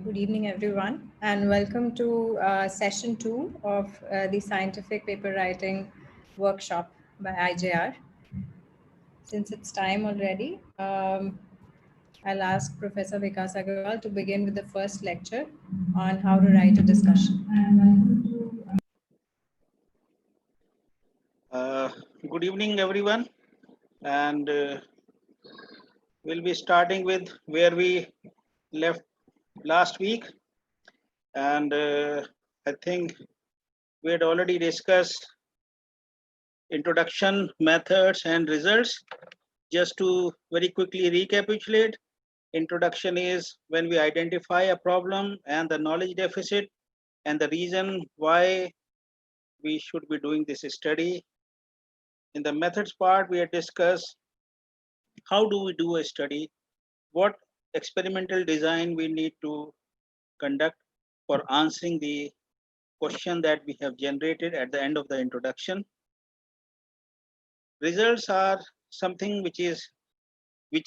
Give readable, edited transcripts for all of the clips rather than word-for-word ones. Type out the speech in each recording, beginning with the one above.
Good evening, everyone, and welcome to session two of the scientific paper writing workshop by IJR. Since it's time already, I'll ask Professor Vikas Agarwal to begin with the first lecture on how to write a discussion. Good evening, everyone, and we'll be starting with where we left last week. And I think we had already discussed introduction, methods, and results. Just to very quickly recapitulate, introduction is when we identify a problem and the knowledge deficit and the reason why we should be doing this study. In the methods part, we had discussed how do we do a study, what experimental design we need to conduct for answering the question that we have generated at the end of the introduction. Results are something which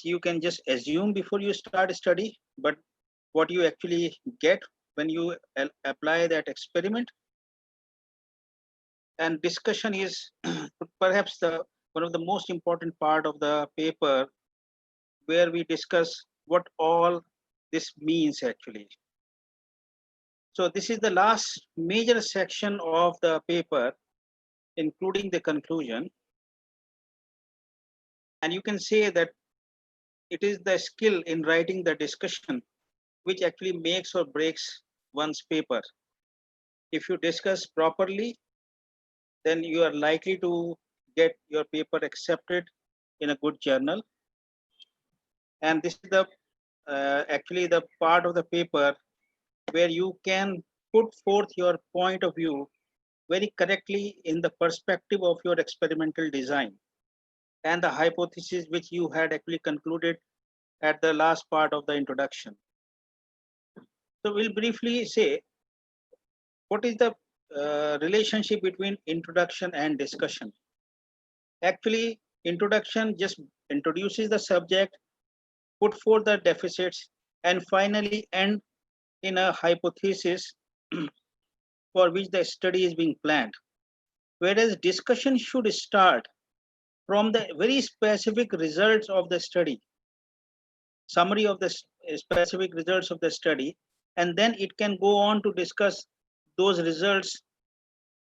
you can just assume before you start a study, but what you actually get when you apply that experiment. And discussion is perhaps the one of the most important part of the paper, where we discuss what all this means actually. So this is the last major section of the paper, including the conclusion. And you can say that it is the skill in writing the discussion which actually makes or breaks one's paper. If you discuss properly, then you are likely to get your paper accepted in a good journal. And this is the actually the part of the paper where you can put forth your point of view very correctly in the perspective of your experimental design and the hypothesis which you had actually concluded at the last part of the introduction. So we'll briefly say what is the relationship between introduction and discussion. Actually, introduction just introduces the subject, put forth the deficits, and finally end in a hypothesis for which the study is being planned. Whereas discussion should start from the very specific results of the study, summary of the specific results of the study, and then it can go on to discuss those results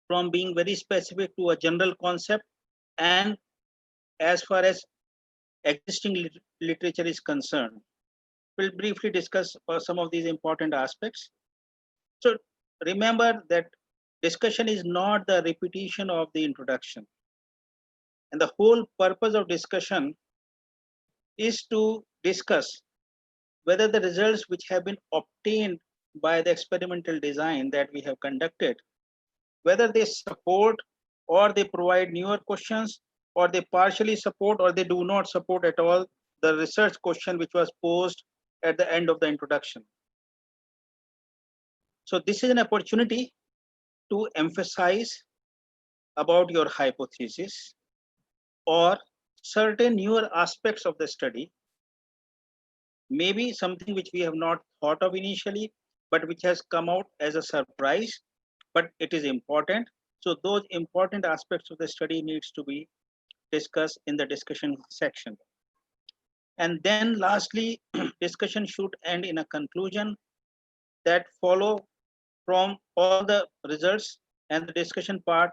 from being very specific to a general concept and as far as existing literature is concerned. We'll briefly discuss some of these important aspects. So remember that discussion is not the repetition of the introduction. And the whole purpose of discussion is to discuss whether the results which have been obtained by the experimental design that we have conducted, whether they support or they provide newer questions, or they partially support or they do not support at all the research question which was posed at the end of the introduction. So this is an opportunity to emphasize about your hypothesis or certain newer aspects of the study, maybe something which we have not thought of initially, but which has come out as a surprise, but it is important. So those important aspects of the study needs to be discussed in the discussion section. And then lastly, discussion should end in a conclusion that follow from all the results and the discussion part.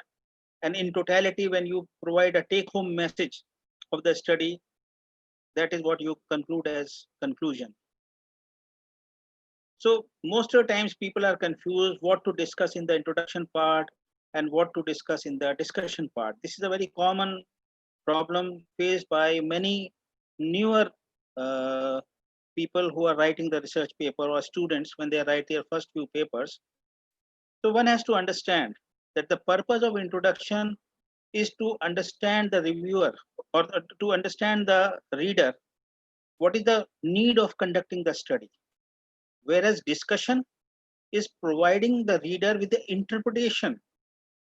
And in totality, when you provide a take-home message of the study, that is what you conclude as conclusion. So most of the times people are confused what to discuss in the introduction part and what to discuss in the discussion part. This is a very common problem faced by many newer people who are writing the research paper or students when they write their first few papers. So one has to understand that the purpose of introduction is to understand the reviewer or to understand the reader what is the need of conducting the study. Whereas discussion is providing the reader with the interpretation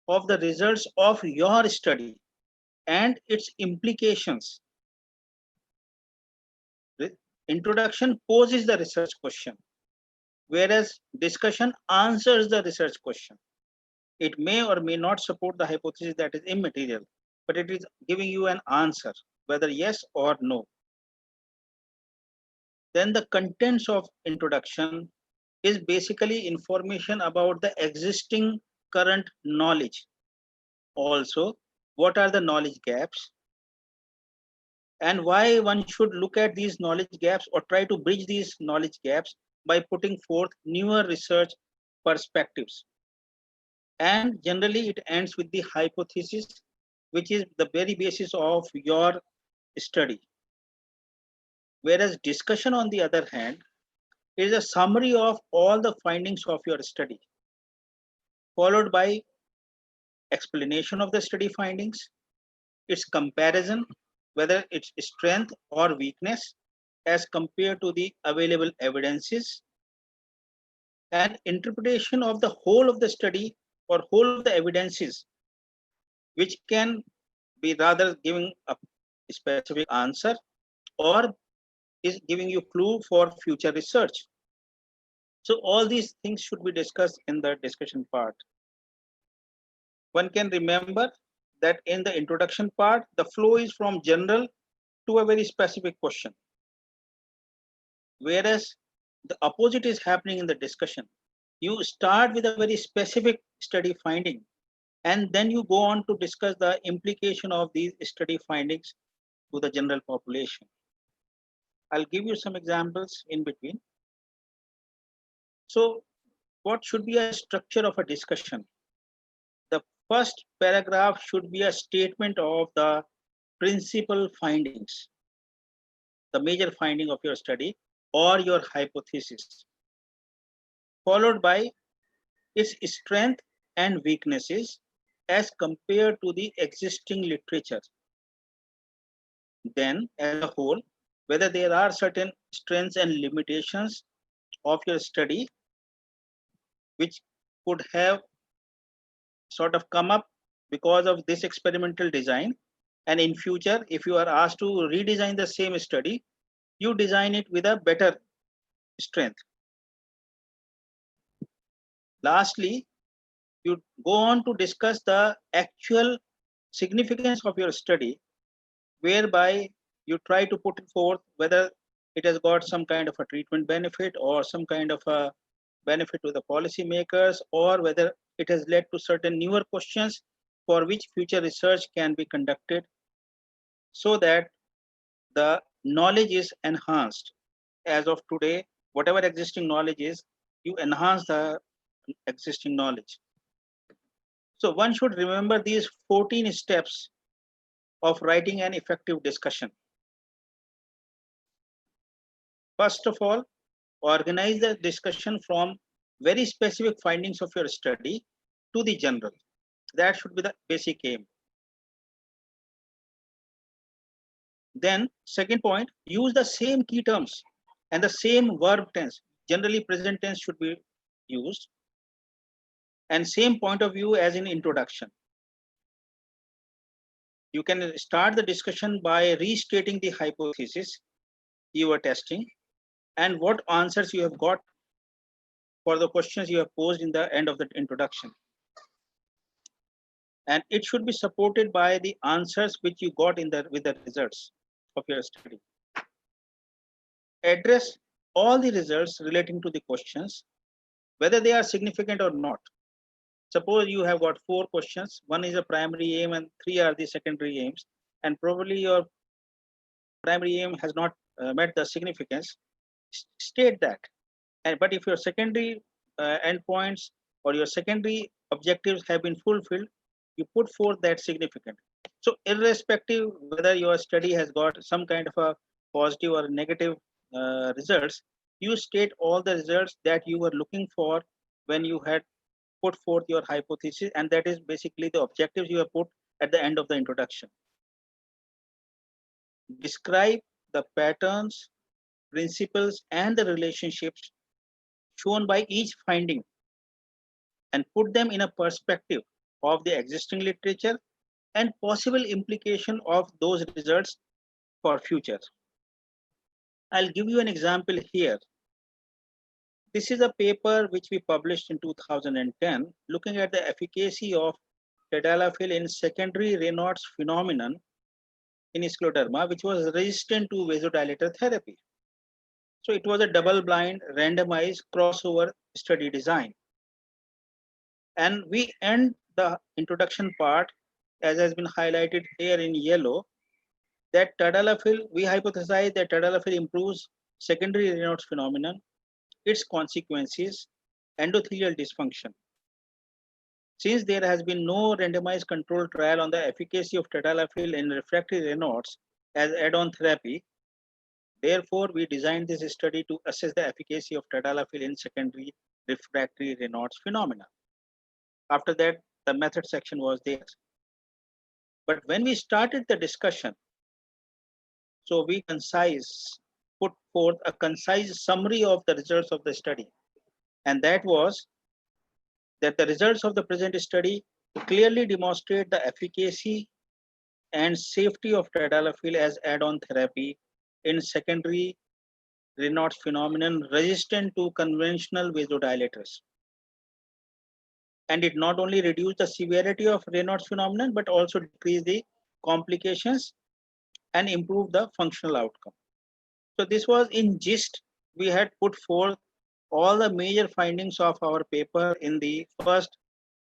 of the results of your study and its implications. The introduction poses the research question. whereas discussion answers the research question. It may or may not support the hypothesis, that is immaterial, but it is giving you an answer, whether yes or no. Then the contents of introduction is basically information about the existing current knowledge. Also, what are the knowledge gaps and why one should look at these knowledge gaps or try to bridge these knowledge gaps by putting forth newer research perspectives. And generally, it ends with the hypothesis, which is the very basis of your study. Whereas discussion, on the other hand, is a summary of all the findings of your study, followed by explanation of the study findings, its comparison, whether it's strength or weakness as compared to the available evidences, and interpretation of the whole of the study or whole of the evidences, which can be rather giving a specific answer or is giving you clue for future research. So all these things should be discussed in the discussion part. One can remember that in the introduction part, the flow is from general to a very specific question. Whereas the opposite is happening in the discussion. You start with a very specific study finding, and then you go on to discuss the implication of these study findings to the general population. I'll give you some examples in between. So, what should be a structure of a discussion? The first paragraph should be a statement of the principal findings, the major finding of your study or your hypothesis, followed by its strength and weaknesses as compared to the existing literature. Then, as a whole, whether there are certain strengths and limitations of your study which could have sort of come up because of this experimental design, and in future if you are asked to redesign the same study, you design it with a better strength. Lastly, you go on to discuss the actual significance of your study, whereby you try to put forth whether it has got some kind of a treatment benefit or some kind of a benefit to the policymakers, or whether it has led to certain newer questions for which future research can be conducted, so that the knowledge is enhanced. As of today, whatever existing knowledge is, you enhance the existing knowledge. So one should remember these 14 steps of writing an effective discussion. First of all, organize the discussion from very specific findings of your study to the general. That should be the basic aim. Then, second point, use the same key terms and the same verb tense. Generally, present tense should be used, and same point of view as in introduction. You can start the discussion by restating the hypothesis you were testing and what answers you have got for the questions you have posed in the end of the introduction. And it should be supported by the answers which you got in the with the results of your study. Address all the results relating to the questions, whether they are significant or not. Suppose you have got 4 questions, one is a primary aim and 3 are the secondary aims, and probably your primary aim has not met the significance. State that. But if your secondary endpoints or your secondary objectives have been fulfilled, you put forth that significant. So irrespective whether your study has got some kind of a positive or negative results, you state all the results that you were looking for when you had put forth your hypothesis, and that is basically the objectives you have put at the end of the introduction. Describe the patterns, principles, and the relationships shown by each finding and put them in a perspective of the existing literature and possible implication of those results for future. I'll give you an example here. This is a paper which we published in 2010 looking at the efficacy of tadalafil in secondary Raynaud's phenomenon in scleroderma, which was resistant to vasodilator therapy. So it was a double-blind, randomized crossover study design. And we end the introduction part, as has been highlighted here in yellow, that tadalafil, we hypothesize that tadalafil improves secondary Raynaud's phenomenon, its consequences, endothelial dysfunction. Since there has been no randomized controlled trial on the efficacy of tadalafil in refractory Raynaud's as add-on therapy, therefore we designed this study to assess the efficacy of tadalafil in secondary refractory Raynaud's phenomena. After that, the method section was there. But when we started the discussion, so we put forth a concise summary of the results of the study. And that was that the results of the present study clearly demonstrate the efficacy and safety of tadalafil as add-on therapy in secondary Raynaud's phenomenon resistant to conventional vasodilators. And it not only reduced the severity of Raynaud's phenomenon, but also decreased the complications and improved the functional outcome. So this was in gist. We had put forth all the major findings of our paper in the first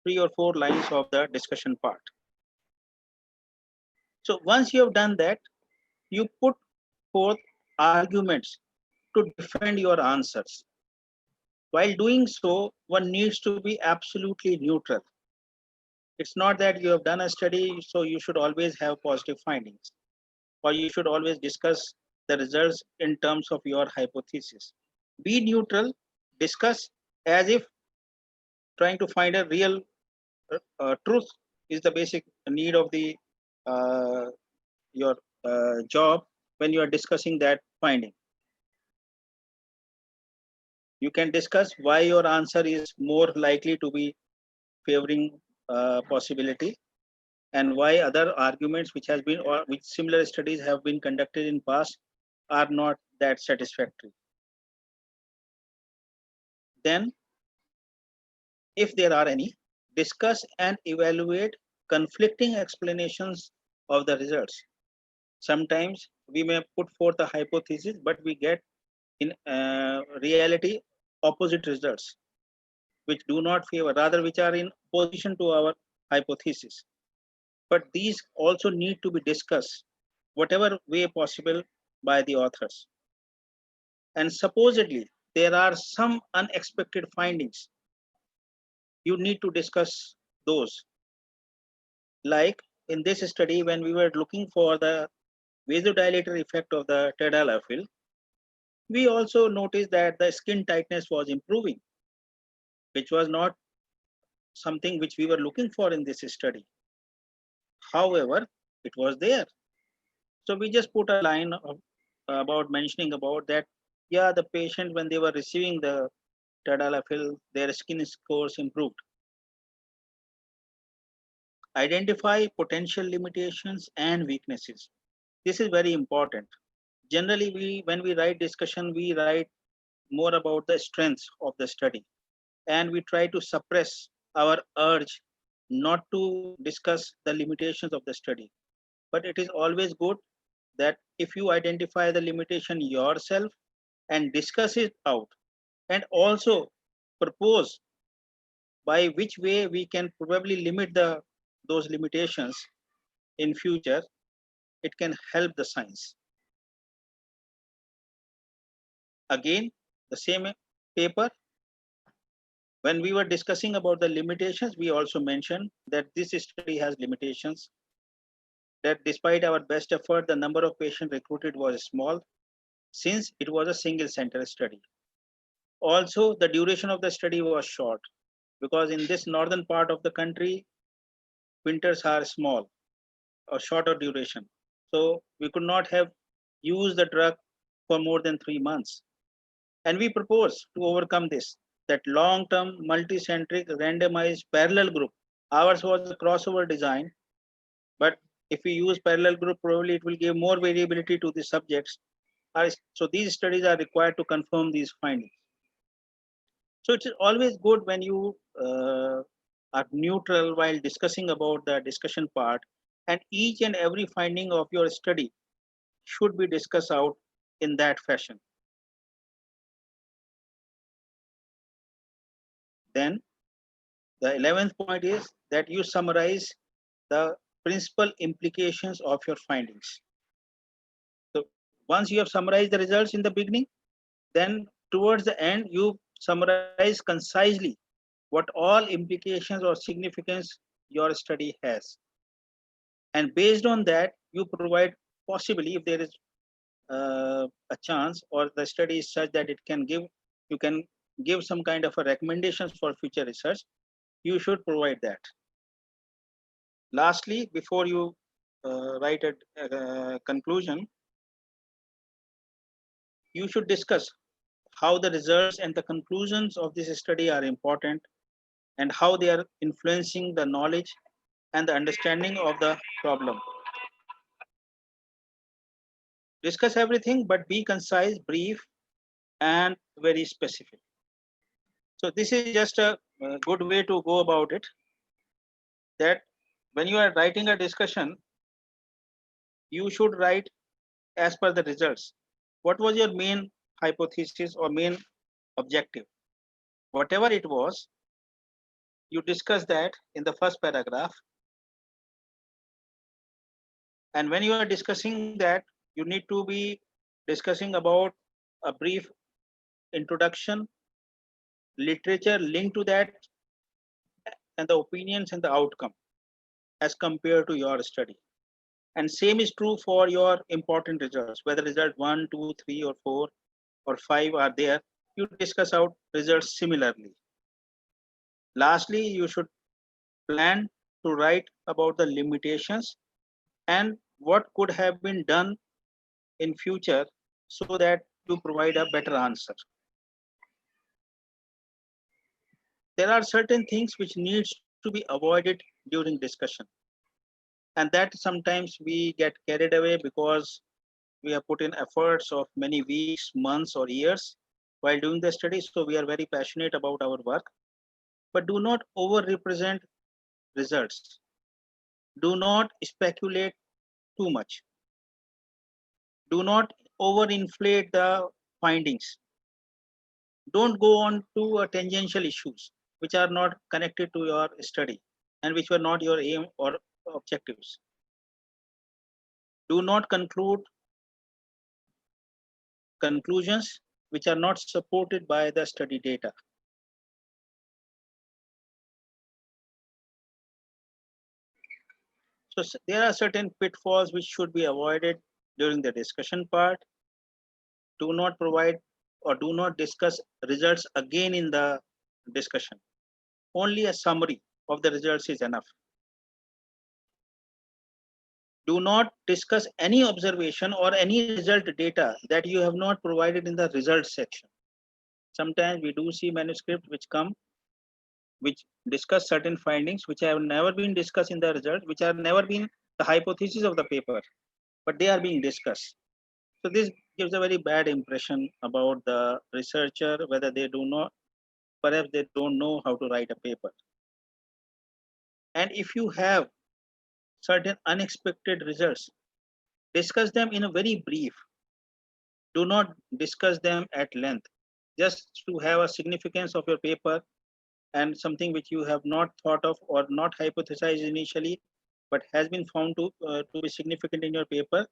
3 or 4 lines of the discussion part. So once you have done that, you put forth arguments to defend your answers. While doing so, one needs to be absolutely neutral. It's not that you have done a study, so you should always have positive findings, or you should always discuss the results in terms of your hypothesis. Be neutral, discuss as if trying to find a real truth is the basic need of the uh, your job when you are discussing that finding. You can discuss why your answer is more likely to be favoring possibility, and why other arguments which has been or which similar studies have been conducted in past are not that satisfactory. Then, if there are any, discuss and evaluate conflicting explanations of the results. Sometimes we may put forth a hypothesis, but we get in reality opposite results, which do not favor, rather which are in opposition to our hypothesis. But these also need to be discussed whatever way possible by the authors. And supposedly there are some unexpected findings. You need to discuss those. Like in this study, when we were looking for the vasodilator effect of the tadalafil, we also noticed that the skin tightness was improving, which was not something which we were looking for in this study. However, it was there. So we just put a line about mentioning about that. Yeah, the patient, when they were receiving the tadalafil, their skin scores improved. Identify potential limitations and weaknesses. This is very important. Generally, when we write discussion, we write more about the strengths of the study, and we try to suppress our urge not to discuss the limitations of the study. But it is always good that if you identify the limitation yourself and discuss it out, and also propose by which way we can probably limit those limitations in future, it can help the science. Again, the same paper, when we were discussing about the limitations, we also mentioned that this study has limitations, that despite our best effort, the number of patients recruited was small since it was a single center study. Also, the duration of the study was short because in this northern part of the country, winters are small or shorter duration. So we could not have used the drug for more than 3 months. And we propose to overcome this, that long-term multicentric randomized parallel group. Ours was a crossover design, but if we use parallel group, probably it will give more variability to the subjects. So these studies are required to confirm these findings. So it's always good when you are neutral while discussing about the discussion part, and each and every finding of your study should be discussed out in that fashion. Then the 11th point is that you summarize the principal implications of your findings. So once you have summarized the results in the beginning, then towards the end, you summarize concisely what all implications or significance your study has. And based on that, you provide, possibly if there is a chance or the study is such that it can give, you can give some kind of a recommendations for future research, you should provide that. Lastly, before you write a conclusion, you should discuss how the results and the conclusions of this study are important and how they are influencing the knowledge and the understanding of the problem. Discuss everything, but be concise, brief, and very specific. So this is just a good way to go about it. That when you are writing a discussion, you should write as per the results. What was your main hypothesis or main objective? Whatever it was, you discuss that in the first paragraph. And when you are discussing that, you need to be discussing about a brief introduction, literature linked to that, and the opinions and the outcome as compared to your study. And same is true for your important results, whether result 1, 2, 3, or 4 or 5 are there, you discuss out results similarly. Lastly, you should plan to write about the limitations and what could have been done in future so that you provide a better answer. There are certain things which needs to be avoided during discussion, and that sometimes we get carried away because we have put in efforts of many weeks, months, or years while doing the study. So we are very passionate about our work, but do not over represent results. Do not speculate too much. Do not overinflate the findings. Don't go on to tangential issues which are not connected to your study and which were not your aim or objectives. Do not conclude conclusions which are not supported by the study data. So there are certain pitfalls which should be avoided during the discussion part. Do not provide or do not discuss results again in the discussion. Only a summary of the results is enough. Do not discuss any observation or any result data that you have not provided in the results section. Sometimes we do see manuscripts which come, which discuss certain findings which have never been discussed in the result, which have never been the hypothesis of the paper, but they are being discussed. So this gives a very bad impression about the researcher, whether they do not, perhaps they don't know how to write a paper. And if you have certain unexpected results, discuss them in a very brief. Do not discuss them at length, just to have a significance of your paper and something which you have not thought of or not hypothesized initially, but has been found to be significant in your paper,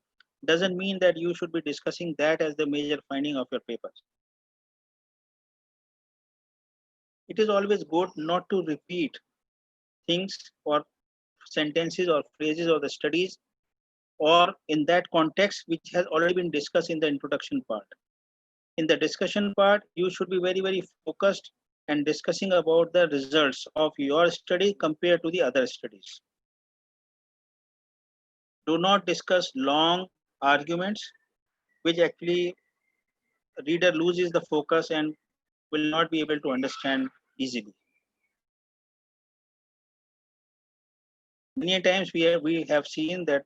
doesn't mean that you should be discussing that as the major finding of your paper. It is always good not to repeat things or sentences or phrases of the studies or in that context which has already been discussed in the introduction part. In the discussion part, you should be very, very focused and discussing about the results of your study compared to the other studies. Do not discuss long arguments, which actually reader loses the focus and will not be able to understand easily. Many times we have seen that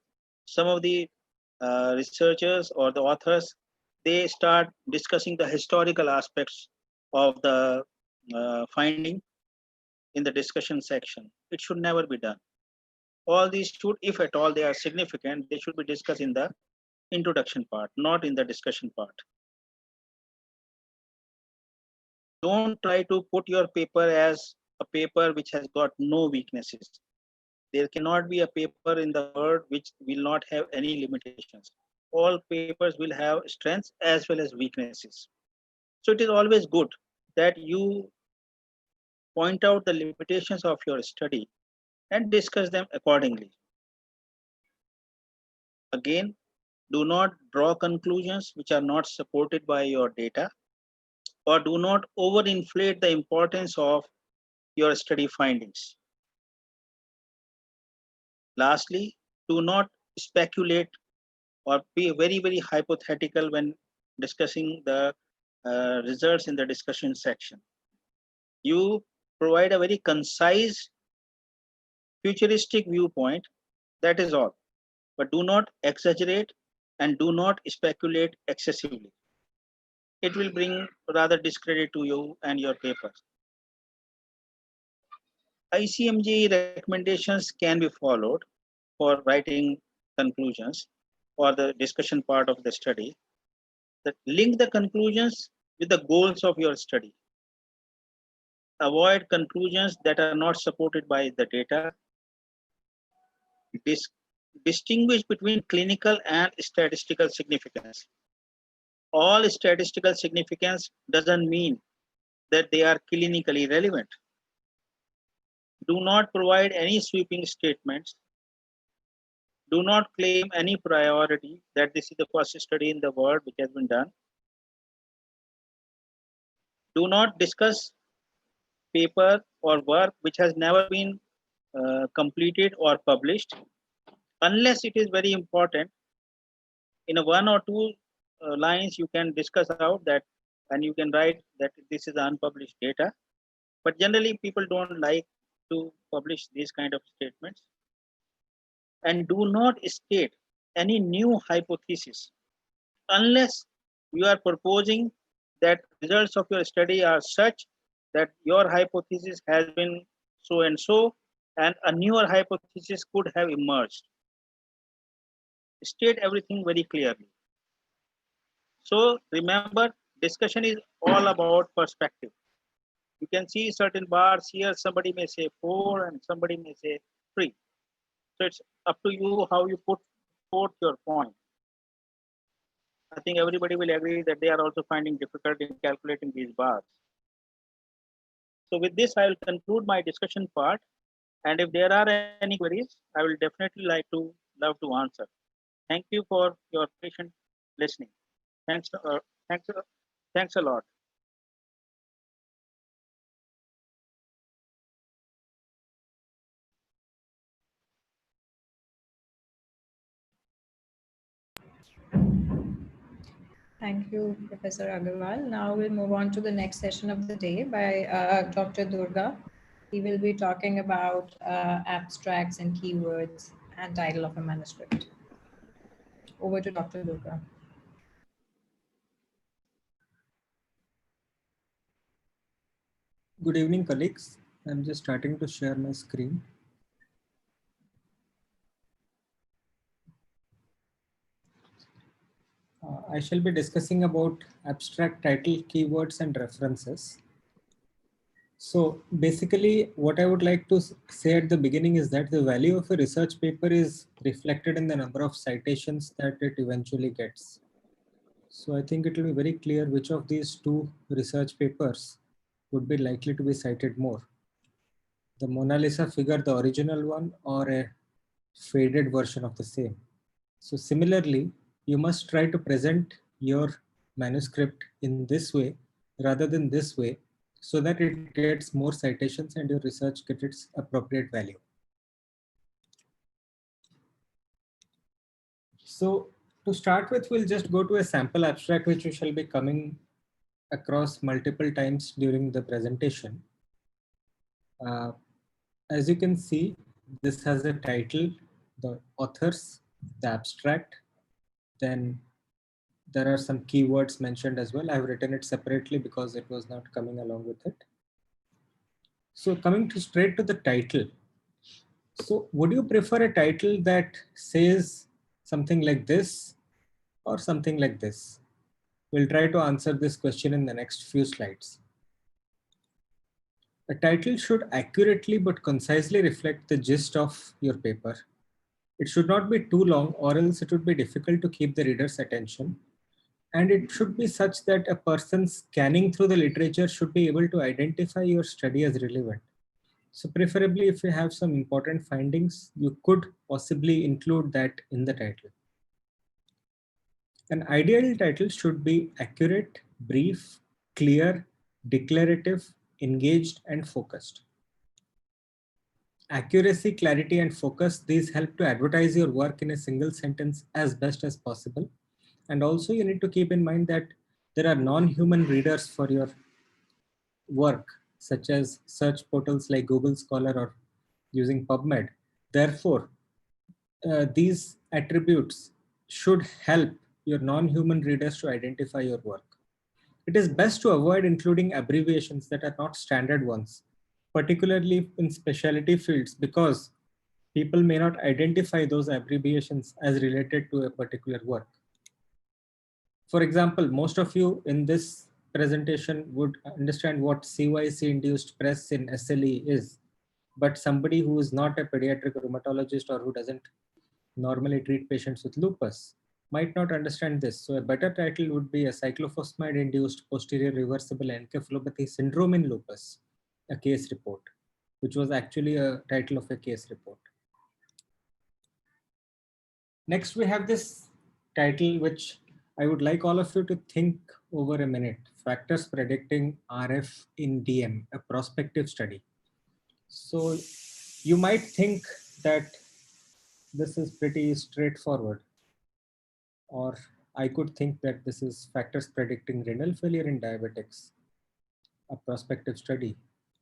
some of the researchers or the authors, they start discussing the historical aspects of the finding in the discussion section. It should never be done. All these should, if at all they are significant, they should be discussed in the introduction part, not in the discussion part. Don't try to put your paper as a paper which has got no weaknesses. There cannot be a paper in the world which will not have any limitations. All papers will have strengths as well as weaknesses. So it is always good that you point out the limitations of your study and discuss them accordingly. Again, do not draw conclusions which are not supported by your data, or do not overinflate the importance of your study findings. Lastly, do not speculate or be very hypothetical when discussing the results in the discussion section. You provide a very concise, futuristic viewpoint, that is all. But do not exaggerate and do not speculate excessively. It will bring rather discredit to you and your paper. ICMG recommendations can be followed for writing conclusions or the discussion part of the study, that link the conclusions with the goals of your study. Avoid conclusions that are not supported by the data. Dis- Distinguish between clinical and statistical significance. All statistical significance doesn't mean that they are clinically relevant. Do not provide any sweeping statements. Do not claim any priority that this is the first study in the world which has been done. Do not discuss paper or work which has never been completed or published, unless it is very important. In a one or two lines, you can discuss out that, and you can write that this is unpublished data. But generally, people don't like to publish these kind of statements. And do not state any new hypothesis unless you are proposing that results of your study are such that your hypothesis has been so and a newer hypothesis could have emerged. State everything very clearly. So remember, discussion is all about perspective. You can see certain bars here, somebody may say 4 and somebody may say 3. So it's up to you how you put forth your point. I think everybody will agree that they are also finding difficult in calculating these bars. So with this, I will conclude my discussion part. And if there are any queries, I will definitely love to answer. Thank you for your patient listening. Thanks, thanks, thanks a lot. Thank you, Professor Agarwal. Now we'll move on to the next session of the day by Dr. Durga. He will be talking about abstracts and keywords and title of a manuscript. Over to Dr. Durga. Good evening, colleagues. I'm just starting to share my screen. I shall be discussing about abstract title, keywords, and references. So basically, what I would like to say at the beginning is that the value of a research paper is reflected in the number of citations that it eventually gets. So I think it will be very clear which of these two research papers would be likely to be cited more. The Mona Lisa figure, the original one, or a faded version of the same. So similarly, you must try to present your manuscript in this way rather than this way so that it gets more citations and your research gets its appropriate value. So to start with, we'll just go to a sample abstract which we shall be coming across multiple times during the presentation. As you can see, this has a title, the authors, the abstract, then there are some keywords mentioned as well. I've written it separately because it was not coming along with it. So coming to straight to the title. So would you prefer a title that says something like this or something like this? We'll try to answer this question in the next few slides. A title should accurately but concisely reflect the gist of your paper. It should not be too long, or else it would be difficult to keep the reader's attention. And it should be such that a person scanning through the literature should be able to identify your study as relevant. So preferably if you have some important findings, you could possibly include that in the title. An ideal title should be accurate, brief, clear, declarative, engaged, and focused. Accuracy, clarity, and focus, these help to advertise your work in a single sentence as best as possible. And also you need to keep in mind that there are non-human readers for your work, such as search portals like Google Scholar or using PubMed. Therefore, these attributes should help your non-human readers to identify your work. It is best to avoid including abbreviations that are not standard ones, particularly in specialty fields, because people may not identify those abbreviations as related to a particular work. For example, most of you in this presentation would understand what CYC-induced press in SLE is, but somebody who is not a pediatric rheumatologist or who doesn't normally treat patients with lupus might not understand this. So a better title would be a cyclophosphamide-induced posterior reversible encephalopathy syndrome in lupus, a case report, which was actually a title of a case report. Next, we have this title, which I would like all of you to think over a minute. Factors predicting RF in DM, a prospective study. So you might think that this is pretty straightforward, or I could think that this is factors predicting renal failure in diabetics, a prospective study,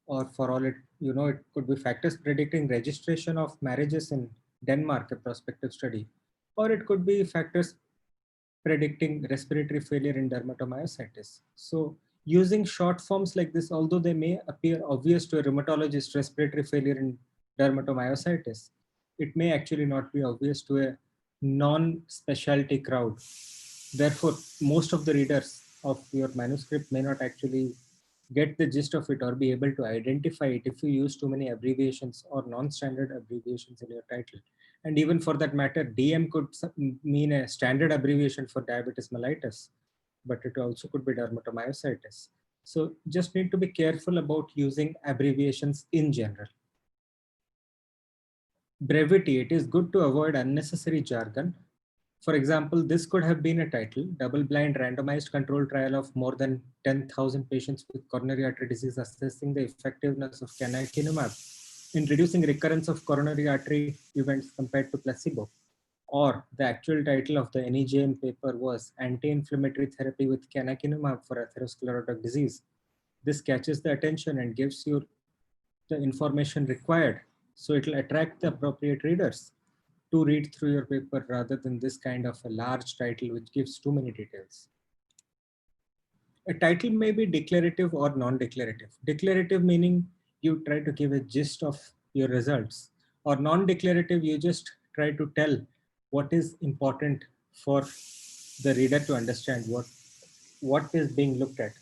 or for all it, it could be factors predicting registration of marriages in Denmark, a prospective study, or it could be factors predicting respiratory failure in dermatomyositis. So using short forms like this, although they may appear obvious to a rheumatologist, respiratory failure in dermatomyositis, it may actually not be obvious to a non-specialty crowd. Therefore, most of the readers of your manuscript may not actually get the gist of it or be able to identify it if you use too many abbreviations or non-standard abbreviations in your title. And even for that matter, DM could mean a standard abbreviation for diabetes mellitus, but it also could be dermatomyositis. So just need to be careful about using abbreviations in general. Brevity, it is good to avoid unnecessary jargon. For example, this could have been a title, double-blind randomized controlled trial of more than 10,000 patients with coronary artery disease assessing the effectiveness of canakinumab in reducing recurrence of coronary artery events compared to placebo. Or the actual title of the NEJM paper was Anti-Inflammatory Therapy with Canakinumab for Atherosclerotic Disease. This catches the attention and gives you the information required, so it will attract the appropriate readers to read through your paper rather than this kind of a large title which gives too many details. A title may be declarative or non-declarative. Declarative meaning you try to give a gist of your results, or non-declarative, you just try to tell what is important for the reader to understand what is being looked at.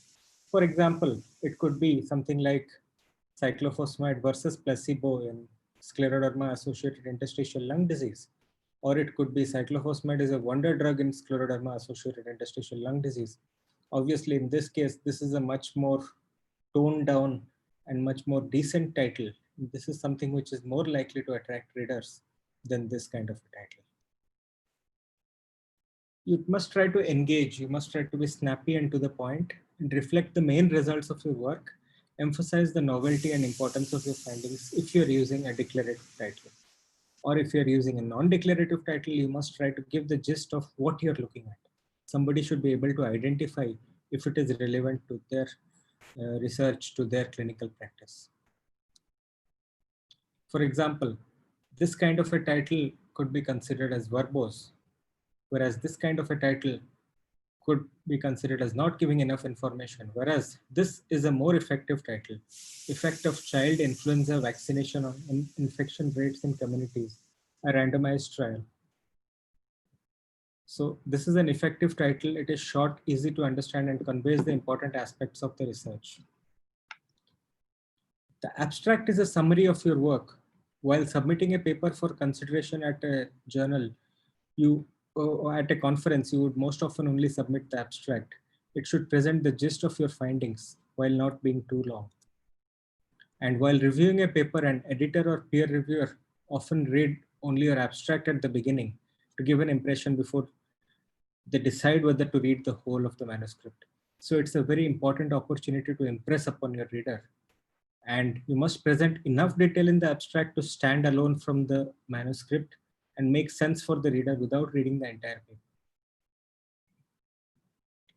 For example, it could be something like cyclophosphamide versus placebo in scleroderma-associated interstitial lung disease. Or it could be cyclophosphamide is a wonder drug in scleroderma-associated interstitial lung disease. Obviously, in this case, this is a much more toned down and much more decent title. This is something which is more likely to attract readers than this kind of a title. You must try to engage, you must try to be snappy and to the point and reflect the main results of your work, emphasize the novelty and importance of your findings if you're using a declarative title. Or if you're using a non-declarative title, you must try to give the gist of what you're looking at. Somebody should be able to identify if it is relevant to their research, to their clinical practice. For example, this kind of a title could be considered as verbose, whereas this kind of a title could be considered as not giving enough information, whereas this is a more effective title. Effect of child influenza vaccination on infection rates in communities, a randomized trial. So this is an effective title. It is short, easy to understand, and conveys the important aspects of the research. The abstract is a summary of your work. While submitting a paper for consideration at a journal, at a conference, you would most often only submit the abstract. It should present the gist of your findings while not being too long. And while reviewing a paper, an editor or peer reviewer often read only your abstract at the beginning to give an impression before they decide whether to read the whole of the manuscript. So it's a very important opportunity to impress upon your reader. And you must present enough detail in the abstract to stand alone from the manuscript and make sense for the reader without reading the entire paper.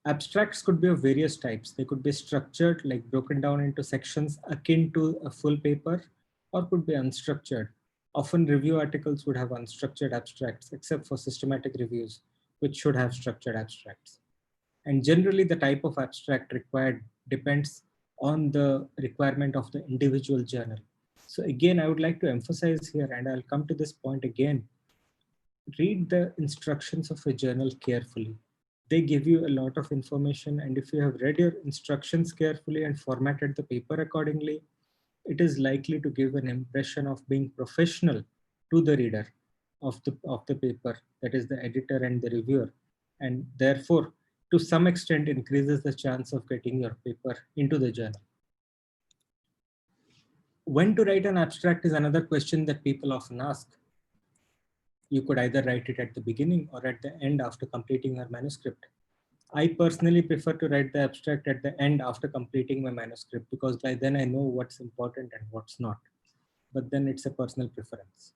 Abstracts could be of various types. They could be structured, like broken down into sections akin to a full paper, or could be unstructured. Often review articles would have unstructured abstracts, except for systematic reviews, which should have structured abstracts. And generally the type of abstract required depends on the requirement of the individual journal. So again, I would like to emphasize here, and I'll come to this point again, read the instructions of a journal carefully. They give you a lot of information, and if you have read your instructions carefully and formatted the paper accordingly, it is likely to give an impression of being professional to the reader of the paper, that is the editor and the reviewer, and therefore to some extent increases the chance of getting your paper into the journal. When to write an abstract is another question that people often ask. You could either write it at the beginning or at the end after completing your manuscript. I personally prefer to write the abstract at the end after completing my manuscript, because by then I know what's important and what's not. But then it's a personal preference.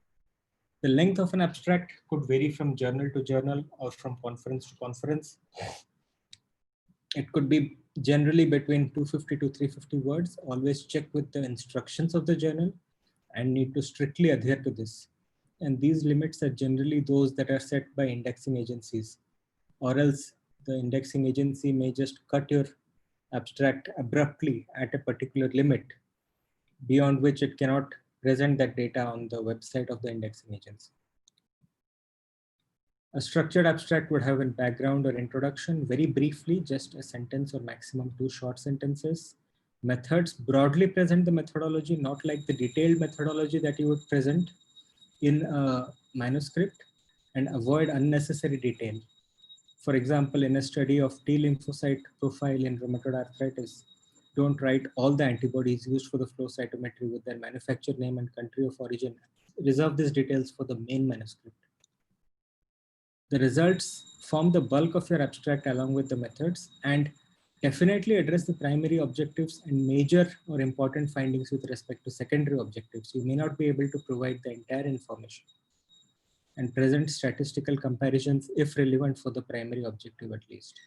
The length of an abstract could vary from journal to journal or from conference to conference. It could be generally between 250 to 350 words. Always check with the instructions of the journal and need to strictly adhere to this. And these limits are generally those that are set by indexing agencies, or else the indexing agency may just cut your abstract abruptly at a particular limit, beyond which it cannot present that data on the website of the indexing agency. A structured abstract would have a background or introduction, very briefly, just a sentence or maximum 2 short sentences. Methods broadly present the methodology, not like the detailed methodology that you would present in a manuscript, and avoid unnecessary detail. For example, in a study of T lymphocyte profile in rheumatoid arthritis, don't write all the antibodies used for the flow cytometry with their manufacturer name and country of origin. Reserve these details for the main manuscript. The results form the bulk of your abstract along with the methods, and definitely address the primary objectives and major or important findings with respect to secondary objectives. You may not be able to provide the entire information, and present statistical comparisons if relevant for the primary objective at least.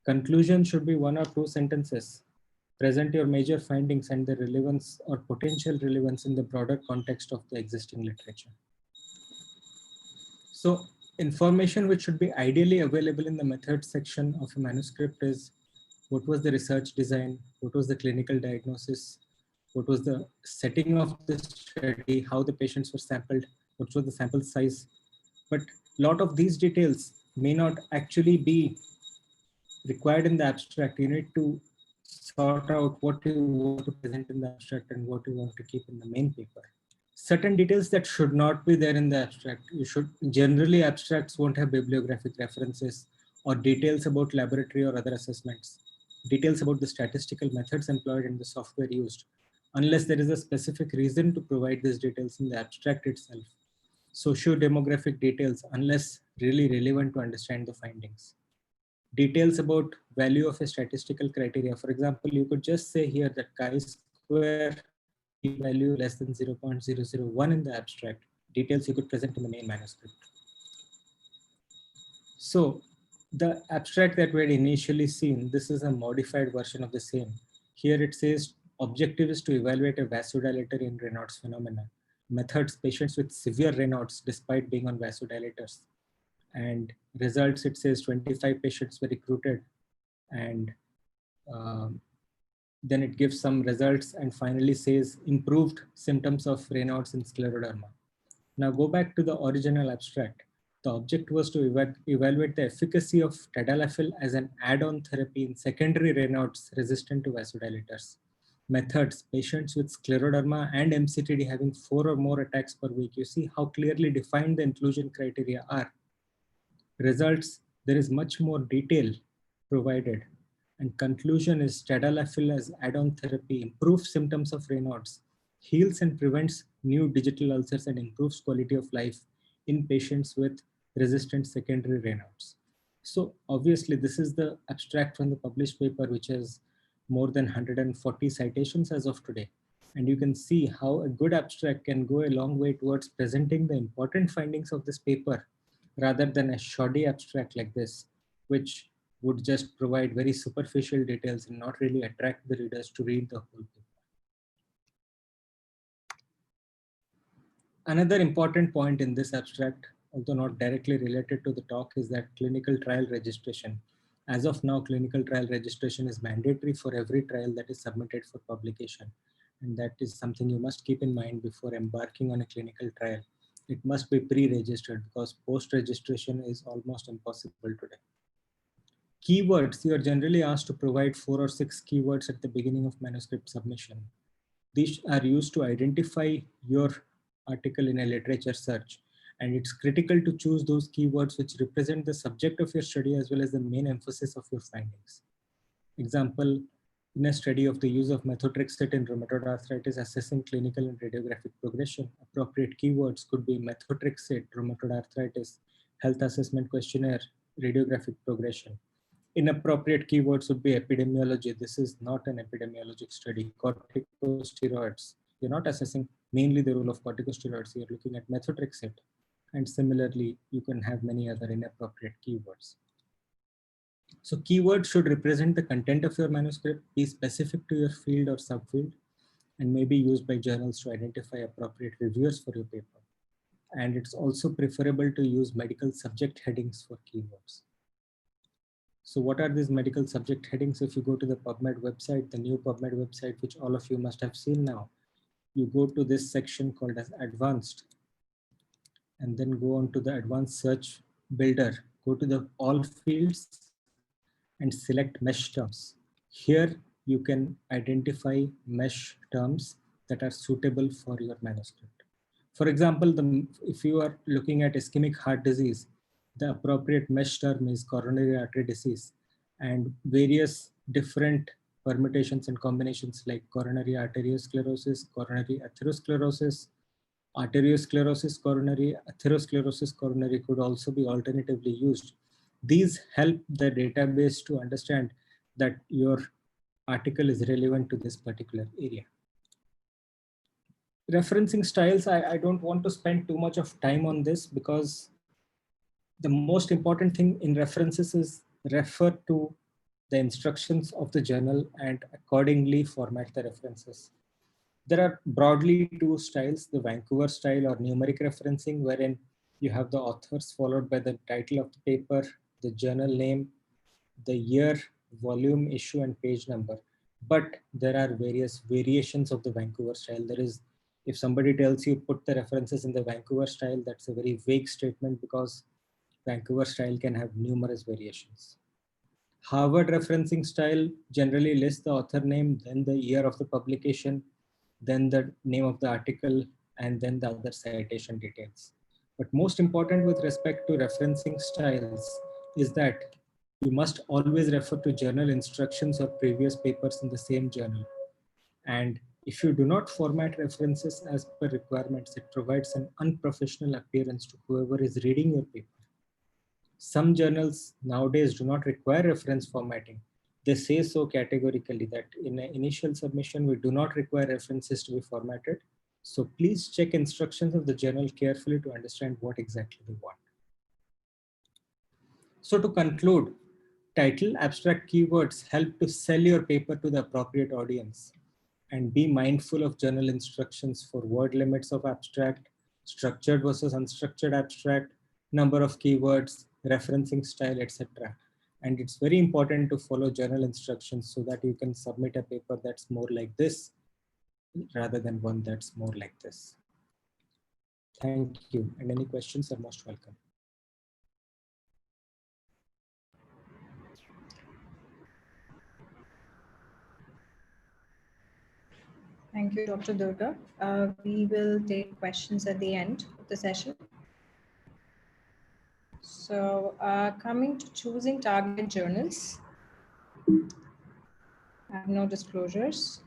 Conclusion should be 1 or 2 sentences. Present your major findings and the relevance or potential relevance in the broader context of the existing literature. So information which should be ideally available in the methods section of a manuscript is: what was the research design, what was the clinical diagnosis, what was the setting of the study, how the patients were sampled, what was the sample size. But a lot of these details may not actually be required in the abstract. You need to sort out what you want to present in the abstract and what you want to keep in the main paper. Certain details that should not be there in the abstract. Generally abstracts won't have bibliographic references or details about laboratory or other assessments, details about the statistical methods employed and the software used, unless there is a specific reason to provide these details in the abstract itself. Socio-demographic details, unless really relevant to understand the findings. Details about value of a statistical criteria. For example, you could just say here that chi-square p-value less than 0.001 in the abstract. Details you could present in the main manuscript. So the abstract that we had initially seen, this is a modified version of the same. Here it says objective is to evaluate a vasodilator in Raynaud's phenomena. Methods: patients with severe Raynaud's despite being on vasodilators. And results, it says 25 patients were recruited, and um, then it gives some results and finally says improved symptoms of Raynaud's in scleroderma. Now go back to the original abstract. The object was to evaluate the efficacy of tadalafil as an add-on therapy in secondary Raynaud's resistant to vasodilators. Methods: patients with scleroderma and MCTD having 4 or more attacks per week. You see how clearly defined the inclusion criteria are. Results: there is much more detail provided. And conclusion is tadalafil as add-on therapy improves symptoms of Raynaud's, heals and prevents new digital ulcers, and improves quality of life in patients with resistant secondary Raynaud's. So obviously this is the abstract from the published paper, which has more than 140 citations as of today. And you can see how a good abstract can go a long way towards presenting the important findings of this paper rather than a shoddy abstract like this, which would just provide very superficial details and not really attract the readers to read the whole paper. Another important point in this abstract, although not directly related to the talk, is that clinical trial registration. As of now, clinical trial registration is mandatory for every trial that is submitted for publication. And that is something you must keep in mind before embarking on a clinical trial. It must be pre-registered because post-registration is almost impossible today. Keywords: you are generally asked to provide 4 or 6 keywords at the beginning of manuscript submission. These are used to identify your article in a literature search, and it's critical to choose those keywords which represent the subject of your study as well as the main emphasis of your findings. Example: in a study of the use of methotrexate in rheumatoid arthritis assessing clinical and radiographic progression, appropriate keywords could be methotrexate, rheumatoid arthritis, health assessment questionnaire, radiographic progression. Inappropriate keywords would be epidemiology. This is not an epidemiologic study. Corticosteroids. You're not assessing mainly the role of corticosteroids. You're looking at methotrexate. And similarly, you can have many other inappropriate keywords. So keywords should represent the content of your manuscript, be specific to your field or subfield, and may be used by journals to identify appropriate reviewers for your paper. And it's also preferable to use medical subject headings for keywords. So what are these medical subject headings? If you go to the PubMed website, the new PubMed website, which all of you must have seen now, you go to this section called as advanced, and then go on to the advanced search builder, go to the all fields and select mesh terms. Here you can identify mesh terms that are suitable for your manuscript. For example, if you are looking at ischemic heart disease, the appropriate mesh term is coronary artery disease, and various different permutations and combinations like coronary arteriosclerosis, coronary atherosclerosis, arteriosclerosis coronary, atherosclerosis coronary could also be alternatively used. These help the database to understand that your article is relevant to this particular area. Referencing styles, I don't want to spend too much of time on this because the most important thing in references is refer to the instructions of the journal and accordingly format the references. There are broadly 2 styles, the Vancouver style or numeric referencing, wherein you have the authors followed by the title of the paper, the journal name, the year, volume, issue, and page number. But there are various variations of the Vancouver style. There is, if somebody tells you put the references in the Vancouver style, that's a very vague statement because Vancouver style can have numerous variations. Harvard referencing style generally lists the author name, then the year of the publication, then the name of the article, and then the other citation details. But most important with respect to referencing styles is that you must always refer to journal instructions or previous papers in the same journal. And if you do not format references as per requirements, it provides an unprofessional appearance to whoever is reading your paper. Some journals nowadays do not require reference formatting. They say so categorically that in an initial submission, we do not require references to be formatted. So please check instructions of the journal carefully to understand what exactly they want. So to conclude, title, abstract keywords help to sell your paper to the appropriate audience, and be mindful of journal instructions for word limits of abstract, structured versus unstructured abstract, number of keywords, referencing style, etc. And it's very important to follow journal instructions so that you can submit a paper that's more like this rather than one that's more like this. Thank you. And any questions are most welcome. Thank you, Dr. Durga. We will take questions at the end of the session. So coming to choosing target journals, I have no disclosures.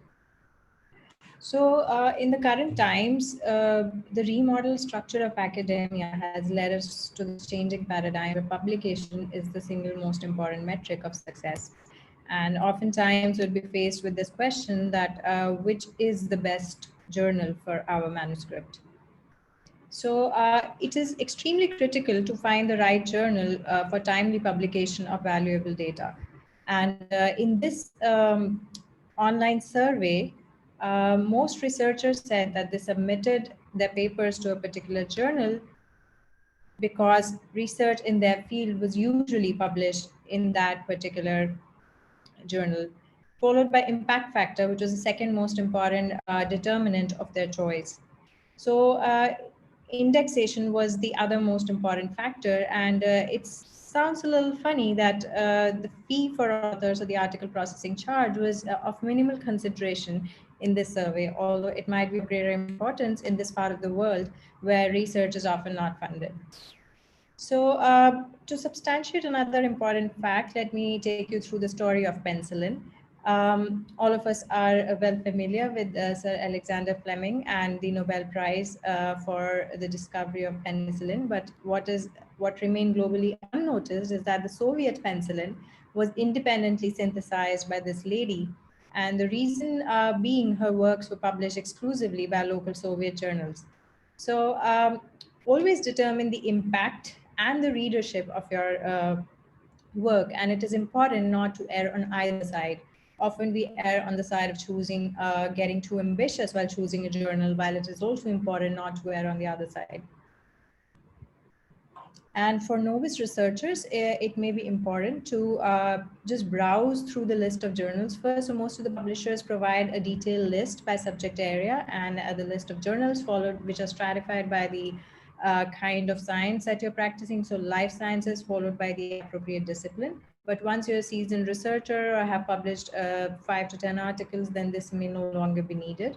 So in the current times, the remodeled structure of academia has led us to this changing paradigm where publication is the single most important metric of success. And oftentimes we'll be faced with this question that which is the best journal for our manuscript? So it is extremely critical to find the right journal for timely publication of valuable data. And in this online survey, most researchers said that they submitted their papers to a particular journal because research in their field was usually published in that particular journal, followed by impact factor, which was the second most important determinant of their choice. So indexation was the other most important factor, and it sounds a little funny that the fee for authors or the article processing charge was of minimal consideration in this survey, although it might be of greater importance in this part of the world where research is often not funded. So to substantiate another important fact, let me take you through the story of penicillin. All of us are well familiar with Sir Alexander Fleming and the Nobel Prize for the discovery of penicillin. But what remained globally unnoticed is that the Soviet penicillin was independently synthesized by this lady. And the reason being her works were published exclusively by local Soviet journals. So always determine the impact and the readership of your work. And it is important not to err on either side. Often we err on the side of choosing, getting too ambitious while choosing a journal, while it is also important not to err on the other side. And for novice researchers, it may be important to just browse through the list of journals first. So most of the publishers provide a detailed list by subject area and the list of journals followed, which are stratified by the kind of science that you're practicing. So life sciences followed by the appropriate discipline. But once you're a seasoned researcher or have published 5 to 10 articles, then this may no longer be needed.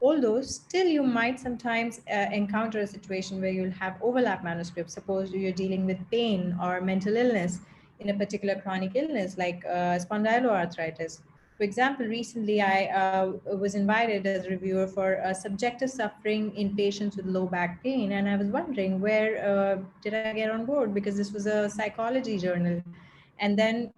Although still you might sometimes encounter a situation where you'll have overlap manuscripts. Suppose you're dealing with pain or mental illness in a particular chronic illness like spondyloarthritis. For example, recently I was invited as a reviewer for subjective suffering in patients with low back pain. And I was wondering where did I get on board, because this was a psychology journal. And then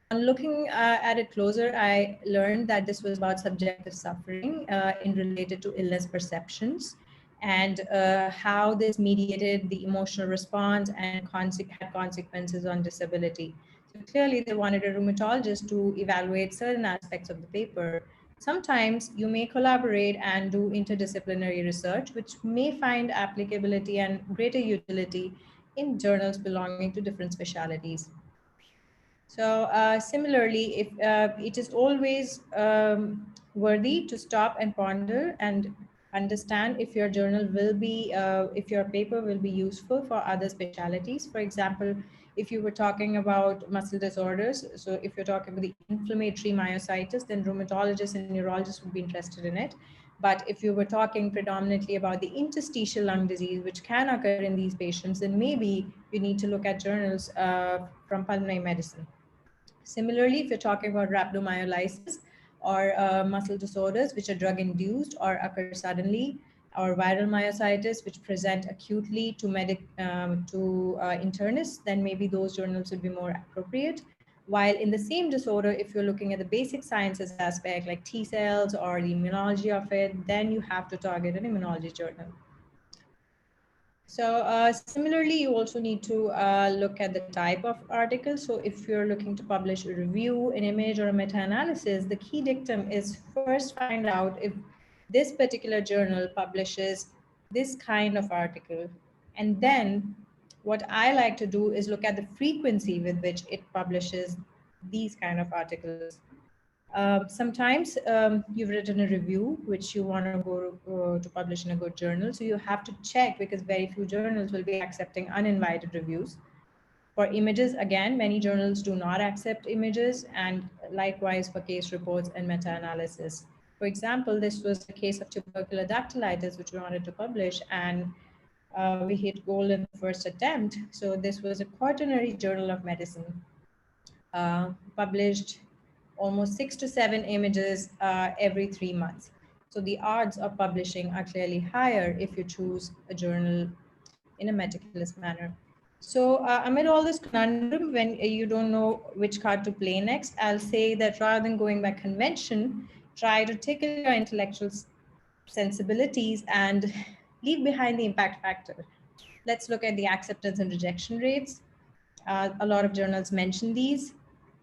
on looking at it closer, I learned that this was about subjective suffering in related to illness perceptions and how this mediated the emotional response and had consequences on disability. So clearly they wanted a rheumatologist to evaluate certain aspects of the paper. Sometimes you may collaborate and do interdisciplinary research, which may find applicability and greater utility in journals belonging to different specialities. So similarly, if it is always worthy to stop and ponder and understand if your journal will be, if your paper will be useful for other specialities. For example, if you were talking about muscle disorders, so if you're talking about the inflammatory myositis, then rheumatologists and neurologists would be interested in it. But if you were talking predominantly about the interstitial lung disease, which can occur in these patients, then maybe you need to look at journals from pulmonary medicine. Similarly, if you're talking about rhabdomyolysis or muscle disorders which are drug-induced or occur suddenly, or viral myositis which present acutely to internists, then maybe those journals would be more appropriate. While in the same disorder, if you're looking at the basic sciences aspect like T cells or the immunology of it, then you have to target an immunology journal. So similarly, you also need to look at the type of article. So if you're looking to publish a review, an image, or a meta-analysis, the key dictum is first find out if this particular journal publishes this kind of article. And then What I like to do is look at the frequency with which it publishes these kind of articles. Sometimes you've written a review which you want to go to publish in a good journal. So you have to check, because very few journals will be accepting uninvited reviews. For images, again, many journals do not accept images, and likewise for case reports and meta-analysis. For example, this was a case of tubercular dactylitis, which we wanted to publish, and we hit gold in the first attempt. So this was a quaternary journal of medicine, published almost 6 to 7 images every 3 months. So the odds of publishing are clearly higher if you choose a journal in a meticulous manner. So amid all this conundrum, when you don't know which card to play next, I'll say that rather than going by convention, try to tickle your intellectual sensibilities and leave behind the impact factor. Let's look at the acceptance and rejection rates. A lot of journals mention these.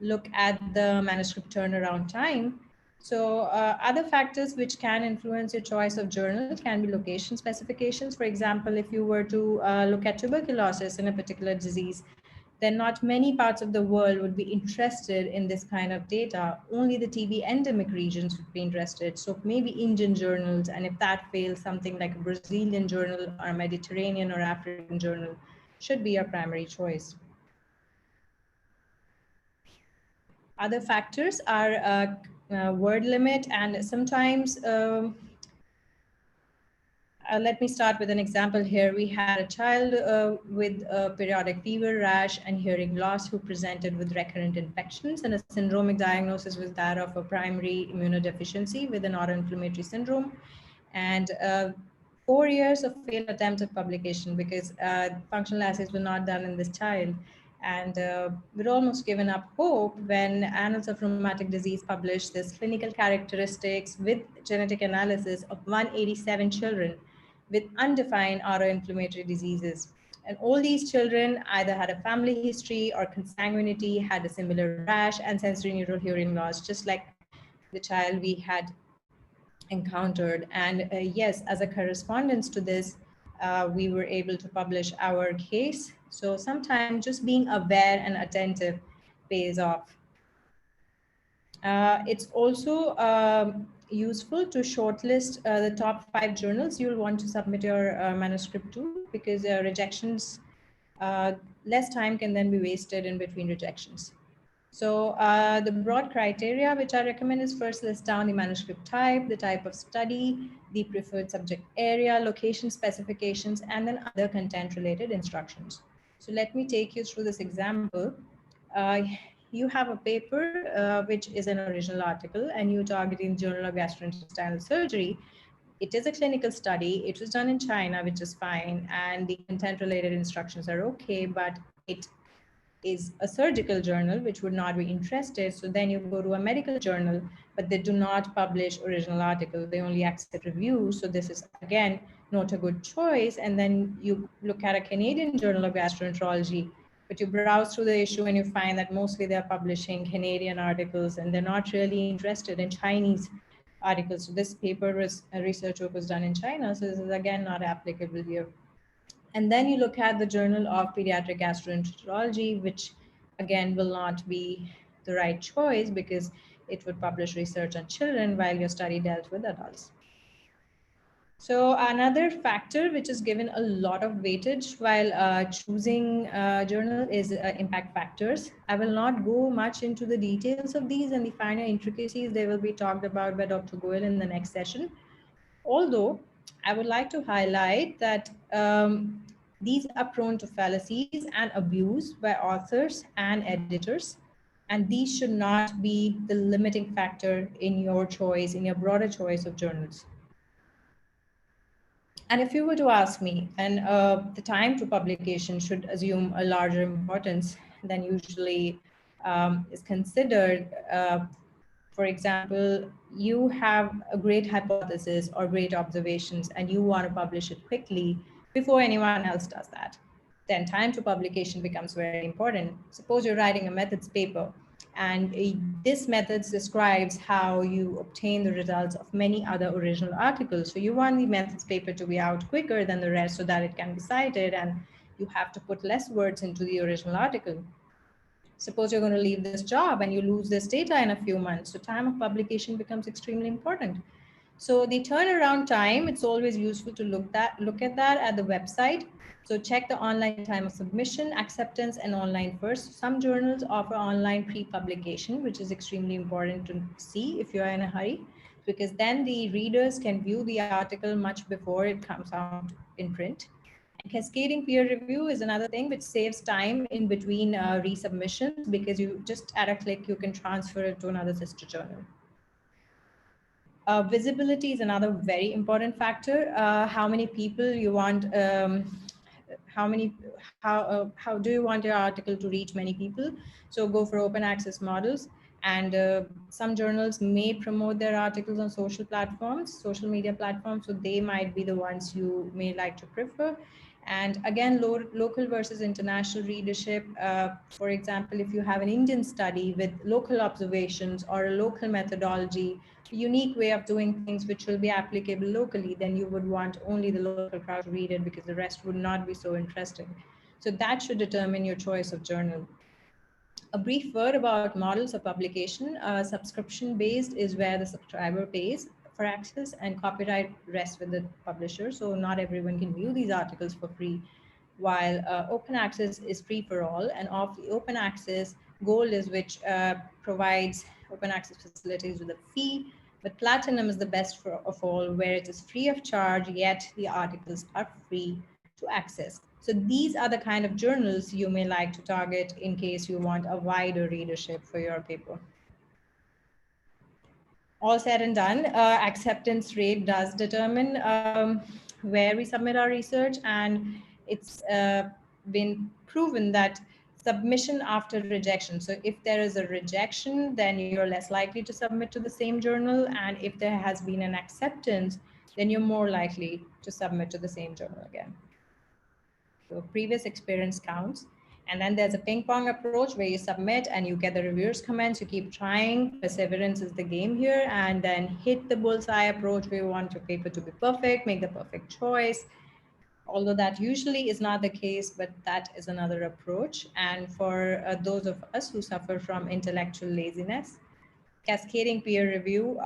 Look at the manuscript turnaround time. So other factors which can influence your choice of journal can be location specifications. For example, if you were to look at tuberculosis in a particular disease, then not many parts of the world would be interested in this kind of data. Only the TB endemic regions would be interested. So maybe Indian journals, and if that fails, something like a Brazilian journal or a Mediterranean or African journal should be your primary choice. Other factors are word limit, and sometimes let me start with an example here. We had a child with a periodic fever, rash, and hearing loss who presented with recurrent infections, and a syndromic diagnosis was that of a primary immunodeficiency with an autoinflammatory syndrome. And 4 years of failed attempt at publication because functional assays were not done in this child. And we're almost given up hope when Annals of Rheumatic Disease published this clinical characteristics with genetic analysis of 187 children with undefined autoinflammatory diseases. And all these children either had a family history or consanguinity, had a similar rash and sensory neural hearing loss, just like the child we had encountered. And yes, as a correspondence to this, we were able to publish our case. So sometimes just being aware and attentive pays off. It's also useful to shortlist the top 5 journals you'll want to submit your manuscript to, because rejections, less time can then be wasted in between rejections. So the broad criteria which I recommend is first list down the manuscript type, the type of study, the preferred subject area, location specifications, and then other content related instructions. So let me take you through this example. Uh, you have a paper which is an original article, and you're targeting Journal of Gastrointestinal Surgery. It is a clinical study. It was done in China, which is fine, and the content related instructions are okay, but it is a surgical journal which would not be interested. So then you go to a medical journal, but they do not publish original articles. They only accept reviews. So this is again not a good choice. And then you look at a Canadian Journal of Gastroenterology, but you browse through the issue and you find that mostly they're publishing Canadian articles and they're not really interested in Chinese articles. So this paper was research work was done in China. So this is again not applicable here. And then you look at the Journal of Pediatric Gastroenterology, which again will not be the right choice because it would publish research on children while your study dealt with adults. So another factor which is given a lot of weightage while choosing a journal is impact factors. I will not go much into the details of these, and the finer intricacies they will be talked about by Dr. Goyal in the next session. Although I would like to highlight that these are prone to fallacies and abuse by authors and editors, and these should not be the limiting factor in your choice, in your broader choice of journals. And if you were to ask me, and the time to publication should assume a larger importance than usually is considered. For example, you have a great hypothesis or great observations and you want to publish it quickly before anyone else does that. Then time to publication becomes very important. Suppose you're writing a methods paper and this methods describes how you obtain the results of many other original articles. So you want the methods paper to be out quicker than the rest so that it can be cited and you have to put less words into the original article. Suppose you're going to leave this job and you lose this data in a few months. So time of publication becomes extremely important. So the turnaround time, it's always useful to look at that at the website. So check the online time of submission, acceptance, and online first. Some journals offer online pre-publication, which is extremely important to see if you're in a hurry, because then the readers can view the article much before it comes out in print. And cascading peer review is another thing which saves time in between resubmissions, because you just at a click you can transfer it to another sister journal. Visibility is another very important factor. How many people you want, how do you want your article to reach many people? So go for open access models. And some journals may promote their articles on social platforms, social media platforms, so they might be the ones you may like to prefer. And again, local versus international readership. For example, if you have an Indian study with local observations or a local methodology, a unique way of doing things which will be applicable locally, then you would want only the local crowd to read it, because the rest would not be so interesting. So that should determine your choice of journal. A brief word about models of publication. Subscription based is where the subscriber pays for access, and copyright rests with the publisher. So not everyone can view these articles for free, while open access is free for all. And of the open access, gold is which provides open access facilities with a fee, but platinum is the best of all, where it is free of charge, yet the articles are free to access. So these are the kind of journals you may like to target in case you want a wider readership for your paper. All said and done, acceptance rate does determine where we submit our research, and it's been proven that submission after rejection. So if there is a rejection, then you're less likely to submit to the same journal, and if there has been an acceptance, then you're more likely to submit to the same journal again. So previous experience counts. And then there's a ping pong approach where you submit and you get the reviewers' comments, you keep trying. Perseverance is the game here. And then hit the bullseye approach where you want your paper to be perfect, make the perfect choice. Although that usually is not the case, but that is another approach. And for those of us who suffer from intellectual laziness, cascading peer review,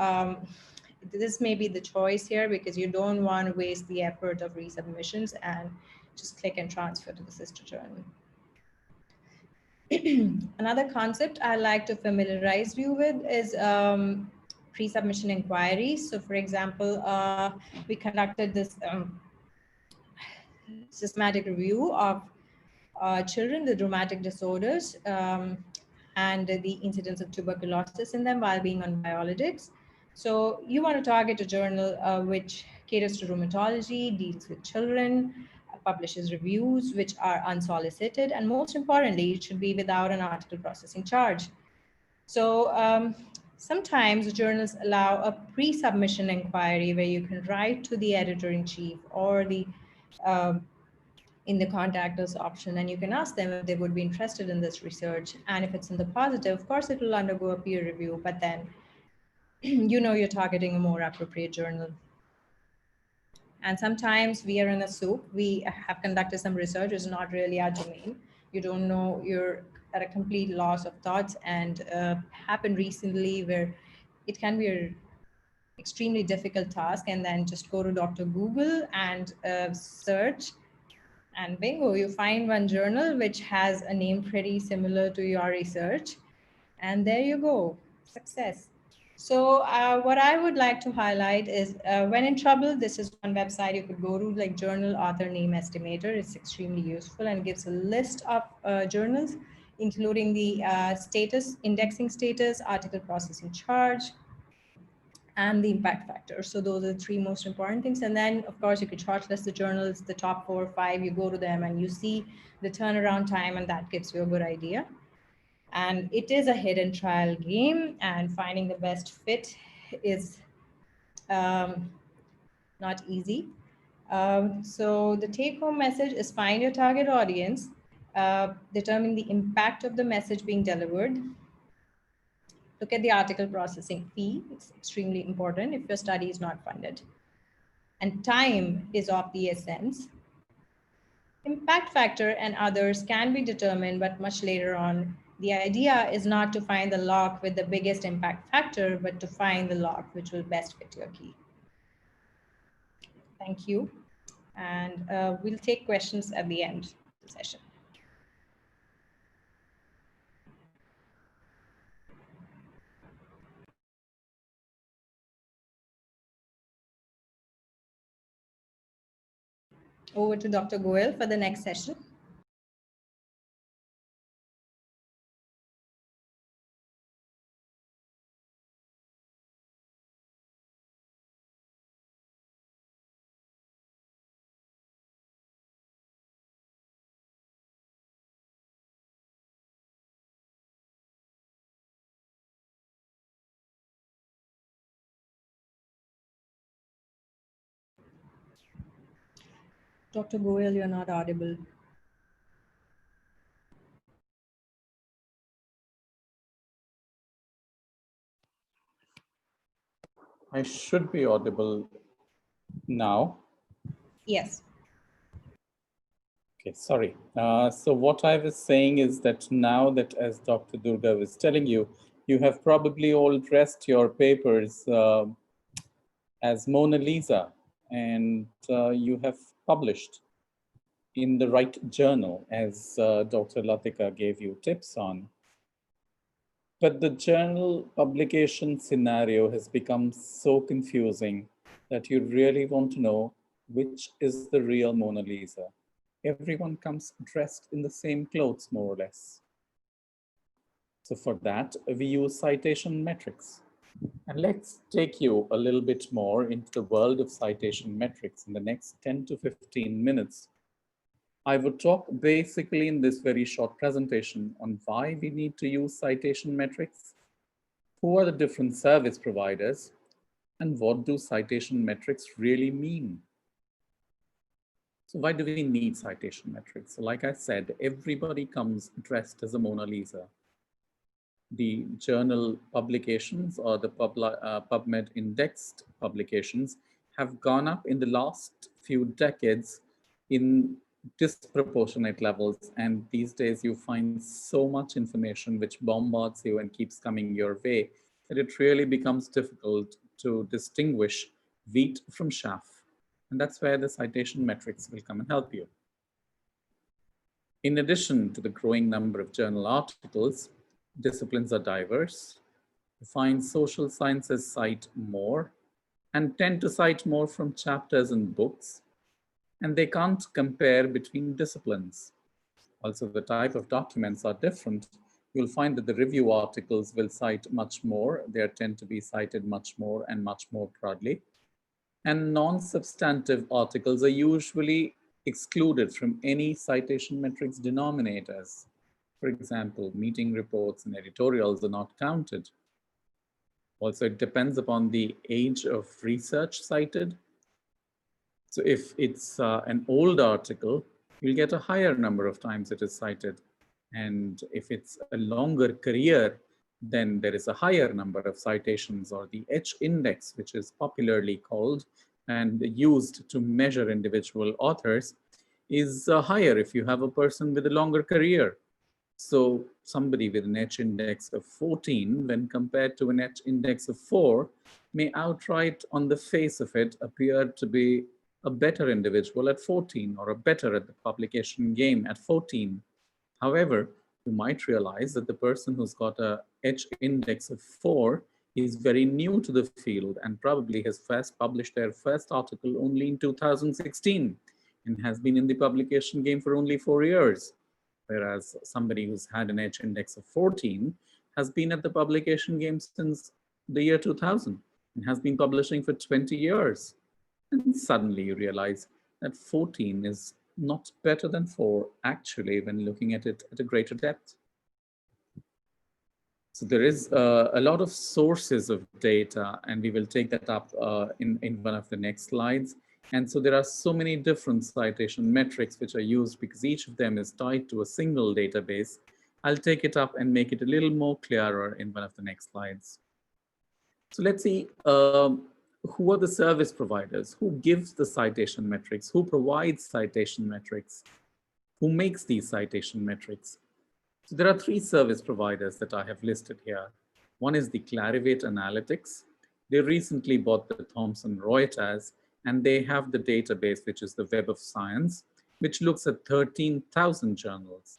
this may be the choice here, because you don't want to waste the effort of resubmissions and just click and transfer to the sister journal. Another concept I like to familiarize you with is pre-submission inquiries. So for example, we conducted this systematic review of children with rheumatic disorders and the incidence of tuberculosis in them while being on biologics. So you want to target a journal which caters to rheumatology, deals with children, publishes reviews which are unsolicited, and most importantly, it should be without an article processing charge. So sometimes journals allow a pre-submission inquiry where you can write to the editor-in-chief or the in the contact us option, and you can ask them if they would be interested in this research. And if it's in the positive, of course, it will undergo a peer review, but then you know you're targeting a more appropriate journal. And sometimes we are in a soup. We have conducted some research, it's not really our domain. You don't know, you're at a complete loss of thoughts, and happened recently where it can be a extremely difficult task, and then just go to Dr. Google and search, and bingo, you find one journal which has a name pretty similar to your research. And there you go, success. So what I would like to highlight is when in trouble, this is one website you could go to, like Journal Author Name Estimator. It's extremely useful and gives a list of journals, including the status, indexing status, article processing charge, and the impact factor. So those are the three most important things. And then of course you could shortlist the journals, the top 4 or 5, you go to them and you see the turnaround time, and that gives you a good idea. And it is a hidden trial game, and finding the best fit is not easy. So the take home message is find your target audience, determine the impact of the message being delivered. Look at the article processing fee. It's extremely important if your study is not funded. And time is of the essence. Impact factor and others can be determined, but much later on. The idea is not to find the lock with the biggest impact factor, but to find the lock which will best fit your key. Thank you. And we'll take questions at the end of the session. Over to Dr. Goel for the next session. Dr. Goel, you're not audible. I should be audible now. Yes. Okay, sorry. So what I was saying is that now that, as Dr. Durga was telling you, you have probably all dressed your papers as Mona Lisa, and you have published in the right journal, as Dr. Latika gave you tips on. But the journal publication scenario has become so confusing that you really want to know which is the real Mona Lisa. Everyone comes dressed in the same clothes, more or less. So for that, we use citation metrics. And let's take you a little bit more into the world of citation metrics in the next 10 to 15 minutes. I would talk basically in this very short presentation on why we need to use citation metrics, who are the different service providers, and what do citation metrics really mean? So why do we need citation metrics? So like I said, everybody comes dressed as a Mona Lisa. The journal publications or the PubMed indexed publications have gone up in the last few decades in disproportionate levels. And these days you find so much information which bombards you and keeps coming your way that it really becomes difficult to distinguish wheat from chaff. And that's where the citation metrics will come and help you. In addition to the growing number of journal articles, disciplines are diverse. You find social sciences cite more and tend to cite more from chapters and books, and they can't compare between disciplines. Also, the type of documents are different. You'll find that the review articles will cite much more. They tend to be cited much more and much more broadly. And non-substantive articles are usually excluded from any citation metrics denominators. For example, meeting reports and editorials are not counted. Also, it depends upon the age of research cited. So if it's an old article, you'll get a higher number of times it is cited. And if it's a longer career, then there is a higher number of citations, or the H index, which is popularly called and used to measure individual authors, is higher if you have a person with a longer career. So somebody with an H index of 14, when compared to an H index of 4, may outright on the face of it appear to be a better individual at 14, or a better at the publication game at 14. However, you might realize that the person who's got a H index of 4 is very new to the field and probably has first published their first article only in 2016 and has been in the publication game for only 4 years. Whereas somebody who's had an H index of 14 has been at the publication game since the year 2000 and has been publishing for 20 years. And suddenly you realize that 14 is not better than 4, actually, when looking at it at a greater depth. So there is a lot of sources of data, and we will take that up in one of the next slides. And so there are so many different citation metrics which are used because each of them is tied to a single database. I'll take it up and make it a little more clearer in one of the next slides. So let's see, who are the service providers? Who gives the citation metrics? Who provides citation metrics? who makes these citation metrics? So there are three service providers that I have listed here. One is the Clarivate Analytics. They recently bought the Thomson Reuters, and they have the database, which is the Web of Science, which looks at 13,000 journals.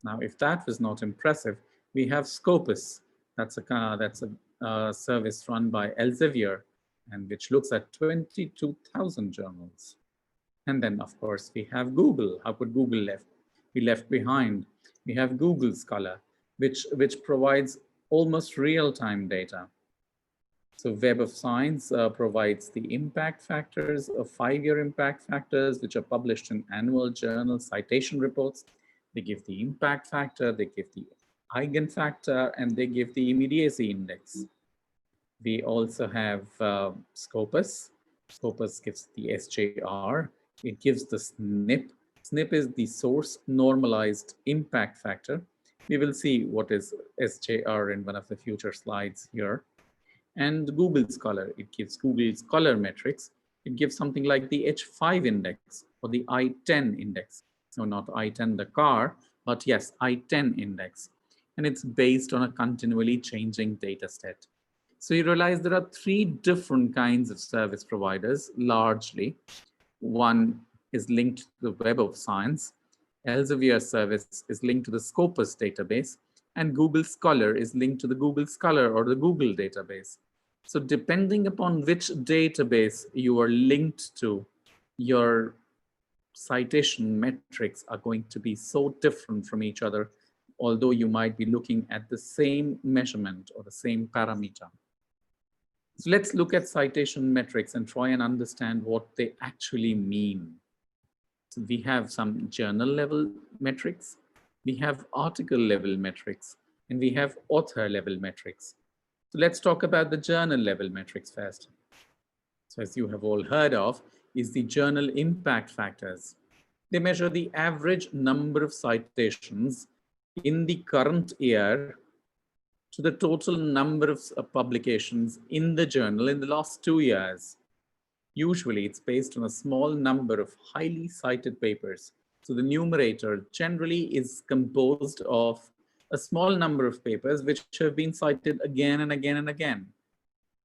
Now, if that was not impressive, we have Scopus. That's a service run by Elsevier, and which looks at 22,000 journals. And then, of course, we have Google. How could Google be left behind? We have Google Scholar, which provides almost real-time data. So Web of Science provides the impact factors of 5-year impact factors, which are published in annual journal citation reports. They give the impact factor, they give the eigenfactor, and they give the immediacy index. We also have Scopus. Scopus gives the SJR. It gives the SNP. SNP is the source normalized impact factor. We will see what is SJR in one of the future slides here. And Google Scholar, it gives Google Scholar metrics. It gives something like the H5 index or the I10 index. No, not I10 the car, but yes, I10 index. And it's based on a continually changing data set. So you realize there are three different kinds of service providers, largely. One is linked to the Web of Science. Elsevier service is linked to the Scopus database, and Google Scholar is linked to the Google Scholar or the Google database. So depending upon which database you are linked to, your citation metrics are going to be so different from each other, although you might be looking at the same measurement or the same parameter. So let's look at citation metrics and try and understand what they actually mean. So we have some journal level metrics, we have article level metrics, and we have author level metrics. So let's talk about the journal level metrics first. So as you have all heard of, is the journal impact factors. They measure the average number of citations in the current year to the total number of publications in the journal in the last 2 years. Usually it's based on a small number of highly cited papers. So the numerator generally is composed of a small number of papers which have been cited again and again and again.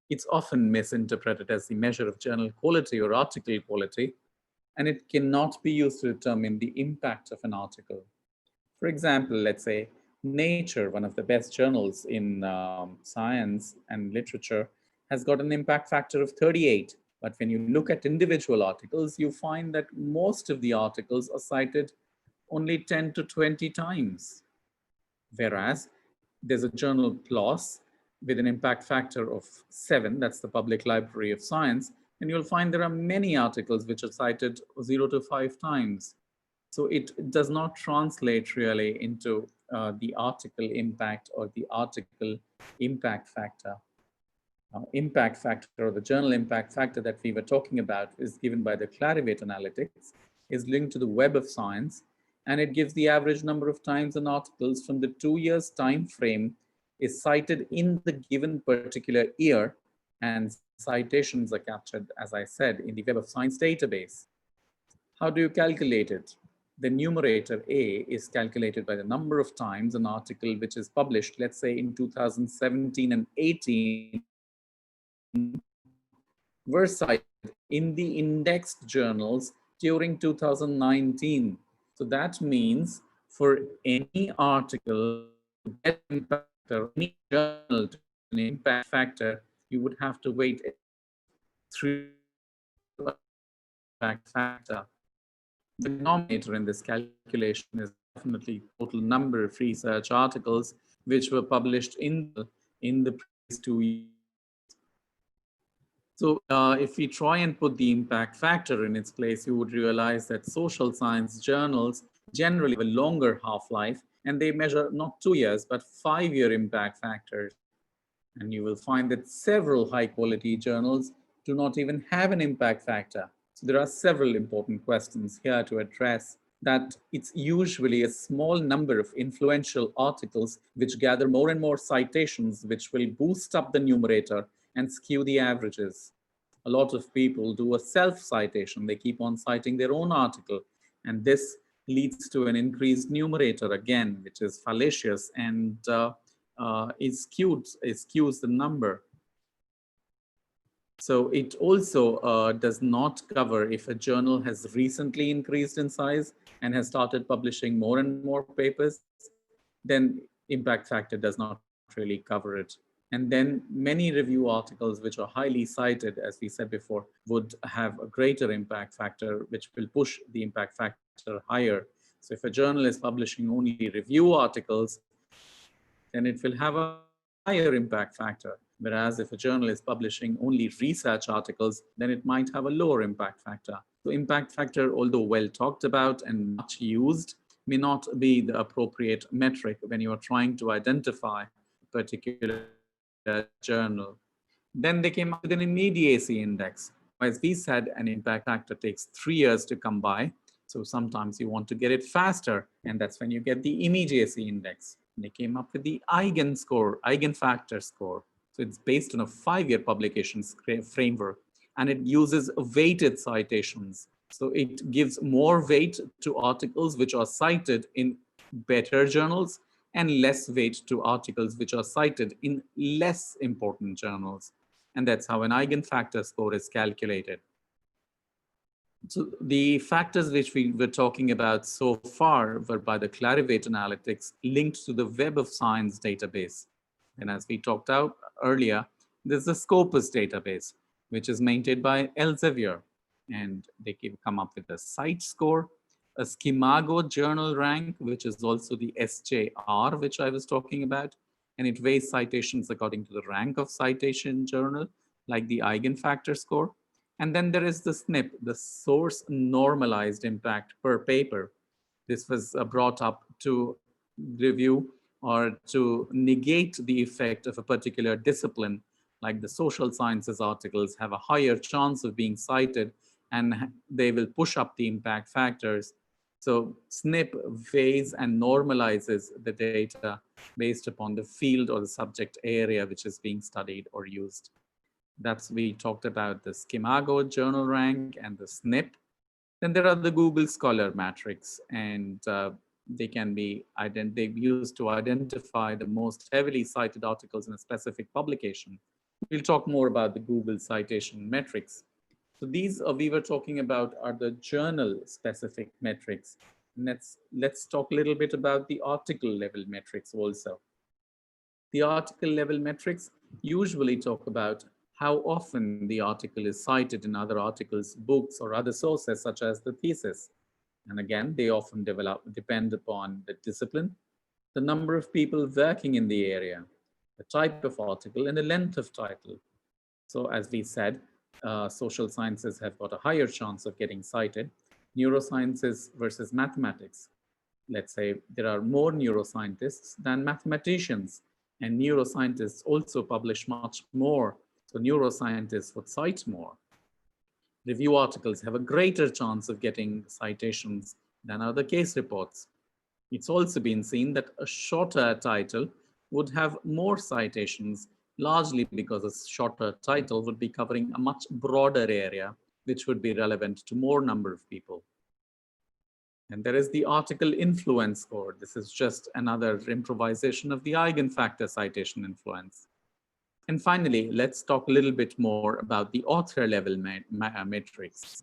It's often misinterpreted as the measure of journal quality or article quality, and it cannot be used to determine the impact of an article. For example, let's say Nature, one of the best journals in science and literature, has got an impact factor of 38. But when you look at individual articles, you find that most of the articles are cited only 10 to 20 times. Whereas there's a journal PLOS with an impact factor of 7, that's the Public Library of Science, and you'll find there are many articles which are cited 0 to 5 times. So it does not translate really into the article impact or the article impact factor. Impact factor or the journal impact factor that we were talking about is given by the Clarivate Analytics, is linked to the Web of Science, and it gives the average number of times an articles from the 2 years time frame is cited in the given particular year, and citations are captured, as I said, in the Web of Science database. How do you calculate it? The numerator A is calculated by the number of times an article which is published, let's say in 2017 and 18, were cited in the indexed journals during 2019. So that means for any article to get impact factor, any journal to an impact factor, you would have to wait 3 impact factor. The denominator in this calculation is definitely total number of research articles which were published in the previous 2 years. So if we try and put the impact factor in its place, you would realize that social science journals generally have a longer half-life, and they measure not 2 years, but 5-year impact factors. And you will find that several high-quality journals do not even have an impact factor. So there are several important questions here to address, that it's usually a small number of influential articles which gather more and more citations, which will boost up the numerator and skew the averages. A lot of people do a self-citation. They keep on citing their own article, and this leads to an increased numerator again, which is fallacious and skews the number. So it also does not cover if a journal has recently increased in size and has started publishing more and more papers, then impact factor does not really cover it. And then many review articles which are highly cited, as we said before, would have a greater impact factor, which will push the impact factor higher. So if a journal is publishing only review articles, then it will have a higher impact factor. Whereas if a journal is publishing only research articles, then it might have a lower impact factor. So impact factor, although well talked about and much used, may not be the appropriate metric when you are trying to identify a particular journal. Then they came up with an immediacy index. As we said, an impact factor takes 3 years to come by. So sometimes you want to get it faster, and that's when you get the immediacy index. They came up with the eigenfactor score. So it's based on a 5-year publication framework, and it uses weighted citations. So it gives more weight to articles which are cited in better journals and less weight to articles which are cited in less important journals. And that's how an eigenfactor score is calculated. So the factors which we were talking about so far were by the Clarivate Analytics linked to the Web of Science database. And as we talked out earlier, there's the Scopus database, which is maintained by Elsevier. And they come up with a CITE score, a Scimago journal rank, which is also the SJR, which I was talking about. And it weighs citations according to the rank of citation journal, like the eigenfactor score. And then there is the SNP, the source normalized impact per paper. This was brought up to review or to negate the effect of a particular discipline, like the social sciences articles have a higher chance of being cited and they will push up the impact factors. So SNP weighs and normalizes the data based upon the field or the subject area which is being studied or used. We talked about the Scimago journal rank and the SNP. Then there are the Google Scholar metrics, and they can be used to identify the most heavily cited articles in a specific publication. We'll talk more about the Google citation metrics. So these we were talking about are the journal specific metrics. And let's talk a little bit about the article level metrics also. The article level metrics usually talk about how often the article is cited in other articles, books, or other sources, such as the thesis. And again, they often depend upon the discipline, the number of people working in the area, the type of article, and the length of title. So as we said, social sciences have got a higher chance of getting cited. Neurosciences versus mathematics. Let's say there are more neuroscientists than mathematicians, and neuroscientists also publish much more. So neuroscientists would cite more. Review articles have a greater chance of getting citations than other case reports. It's also been seen that a shorter title would have more citations, largely because a shorter title would be covering a much broader area, which would be relevant to more number of people. And there is the article influence score. This is just another improvisation of the eigenfactor citation influence. And finally, let's talk a little bit more about the author level metrics.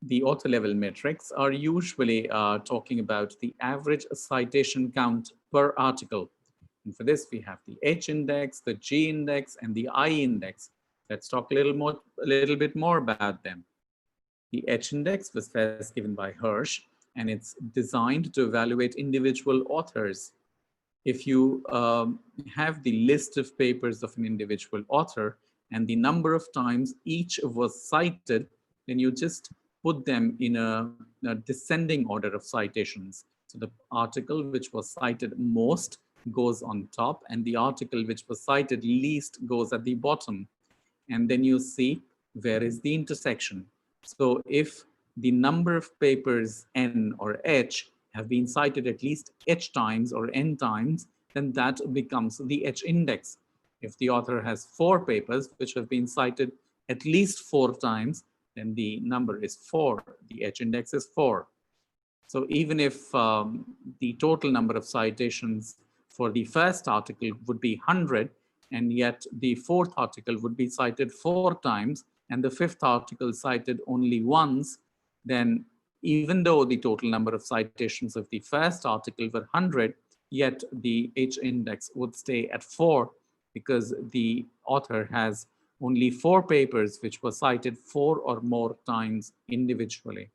The author level metrics are usually talking about the average citation count per article. And for this, we have the H index, the G index, and the I index. Let's talk a little bit more about them. The H index was first given by Hirsch, and it's designed to evaluate individual authors. If you have the list of papers of an individual author and the number of times each was cited, then you just put them in a descending order of citations. So the article which was cited most goes on top, and the article which was cited least goes at the bottom. And then you see where is the intersection. So if the number of papers N or H have been cited at least H times or N times, then that becomes the H index. If the author has 4 papers which have been cited at least 4 times, then the number is 4. The H index is 4. So even if the total number of citations for the first article would be 100, and yet the fourth article would be cited 4 times, and the fifth article cited only once, then even though the total number of citations of the first article were 100, yet the H index would stay at 4 because the author has only 4 papers which were cited 4 or more times individually.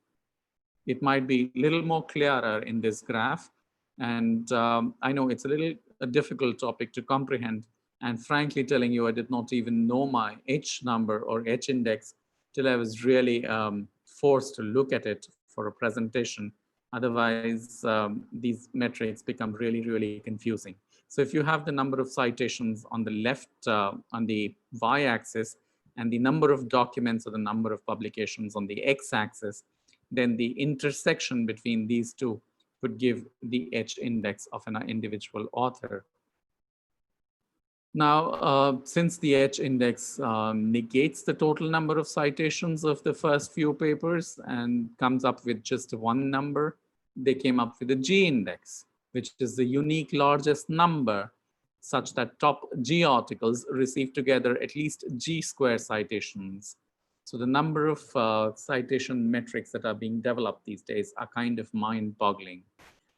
It might be a little more clearer in this graph. And I know it's a difficult topic to comprehend. And frankly telling you, I did not even know my H number or H index till I was really forced to look at it for a presentation. Otherwise, these metrics become really, really confusing. So if you have the number of citations on the left, on the y-axis, and the number of documents or the number of publications on the x-axis, then the intersection between these two would give the H index of an individual author. Now, since the H index negates the total number of citations of the first few papers and comes up with just one number, they came up with a G index, which is the unique largest number, such that top G articles receive together at least G square citations. So the number of citation metrics that are being developed these days are kind of mind-boggling.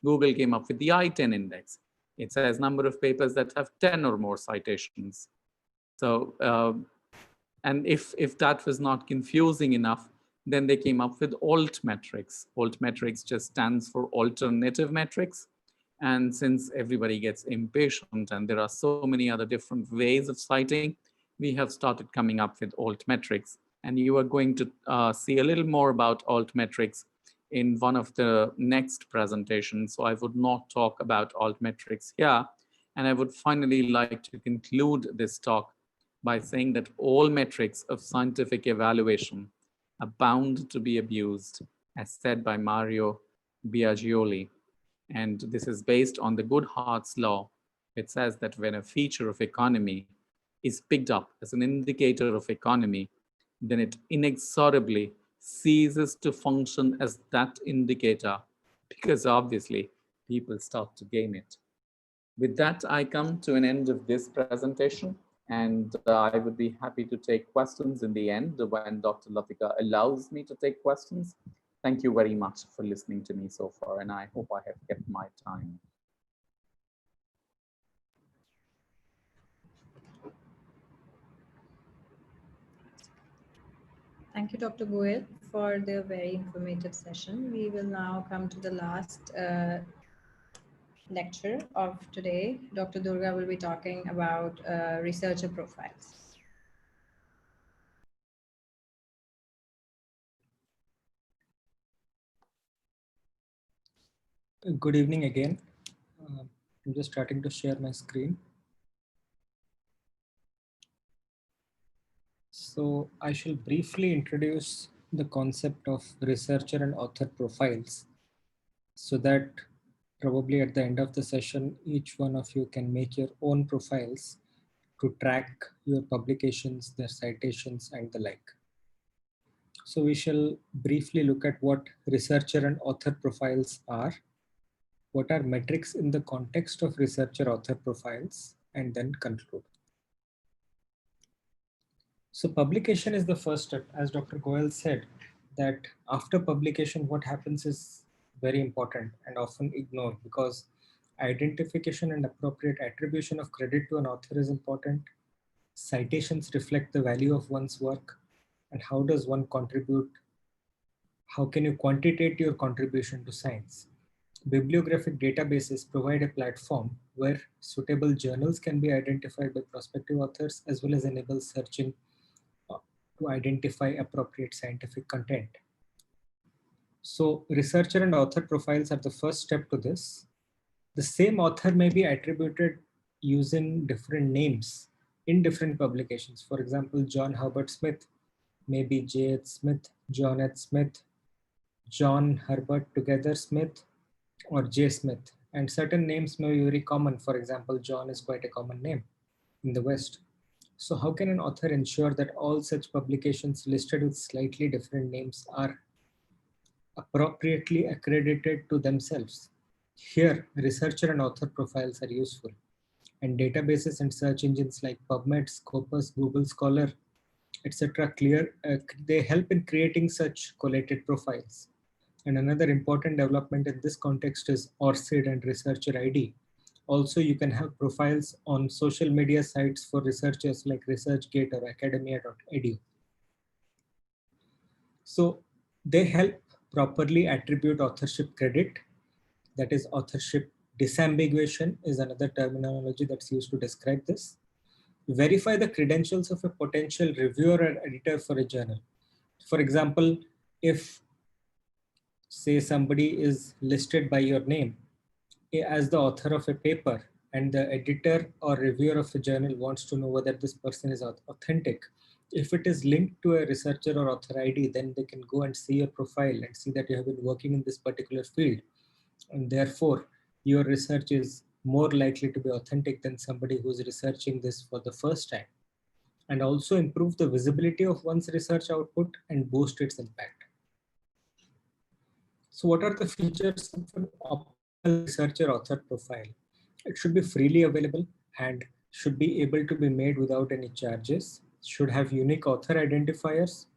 Google came up with the I-10 index. It says number of papers that have 10 or more citations. So, and if that was not confusing enough, then they came up with alt metrics. Alt metrics just stands for alternative metrics. And since everybody gets impatient and there are so many other different ways of citing, we have started coming up with alt metrics. And you are going to see a little more about alt metrics in one of the next presentations. So I would not talk about alt metrics here. And I would finally like to conclude this talk by saying that all metrics of scientific evaluation are bound to be abused, as said by Mario Biaggioli. And this is based on the Goodhart's law. It says that when a feature of economy is picked up as an indicator of economy, then it inexorably ceases to function as that indicator, because obviously people start to game it. With that, I come to an end of this presentation, and I would be happy to take questions in the end when Dr. Latika allows me to take questions. Thank you very much for listening to me so far, and I hope I have kept my time. Thank you, Dr. Goel, for the very informative session. We will now come to the last lecture of today. Dr. Durga will be talking about researcher profiles. Good evening again. I'm just starting to share my screen. So I shall briefly introduce the concept of researcher and author profiles, so that probably at the end of the session, each one of you can make your own profiles to track your publications, their citations, and the like. So we shall briefly look at what researcher and author profiles are, what are metrics in the context of researcher author profiles, and then conclude. So publication is the first step. As Dr. Goel said, that after publication, what happens is very important and often ignored, because identification and appropriate attribution of credit to an author is important. Citations reflect the value of one's work, and how does one contribute? How can you quantitate your contribution to science? Bibliographic databases provide a platform where suitable journals can be identified by prospective authors, as well as enable searching to identify appropriate scientific content. So researcher and author profiles are the first step to this. The same author may be attributed using different names in different publications. For example, John Herbert Smith may be J. H. Smith, John H. Smith, John Herbert together Smith, or J. Smith. And certain names may be very common. For example, John is quite a common name in the West. So how can an author ensure that all such publications listed with slightly different names are appropriately accredited to themselves. Here, researcher and author profiles are useful, and databases and search engines like PubMed, Scopus, Google Scholar, etc. They help in creating such collated profiles. And another important development in this context is ORCID and researcher ID. Also, you can have profiles on social media sites for researchers like ResearchGate or academia.edu. So they help properly attribute authorship credit. That is, authorship disambiguation is another terminology that's used to describe this. Verify the credentials of a potential reviewer or editor for a journal. For example, if say somebody is listed by your name as the author of a paper, and the editor or reviewer of a journal wants to know whether this person is authentic, if it is linked to a researcher or author ID, then they can go and see your profile and see that you have been working in this particular field. And therefore, your research is more likely to be authentic than somebody who's researching this for the first time. And also improve the visibility of one's research output and boost its impact. So what are the features of an optimal researcher author profile? It should be freely available and should be able to be made without any charges, should have unique author identifiers,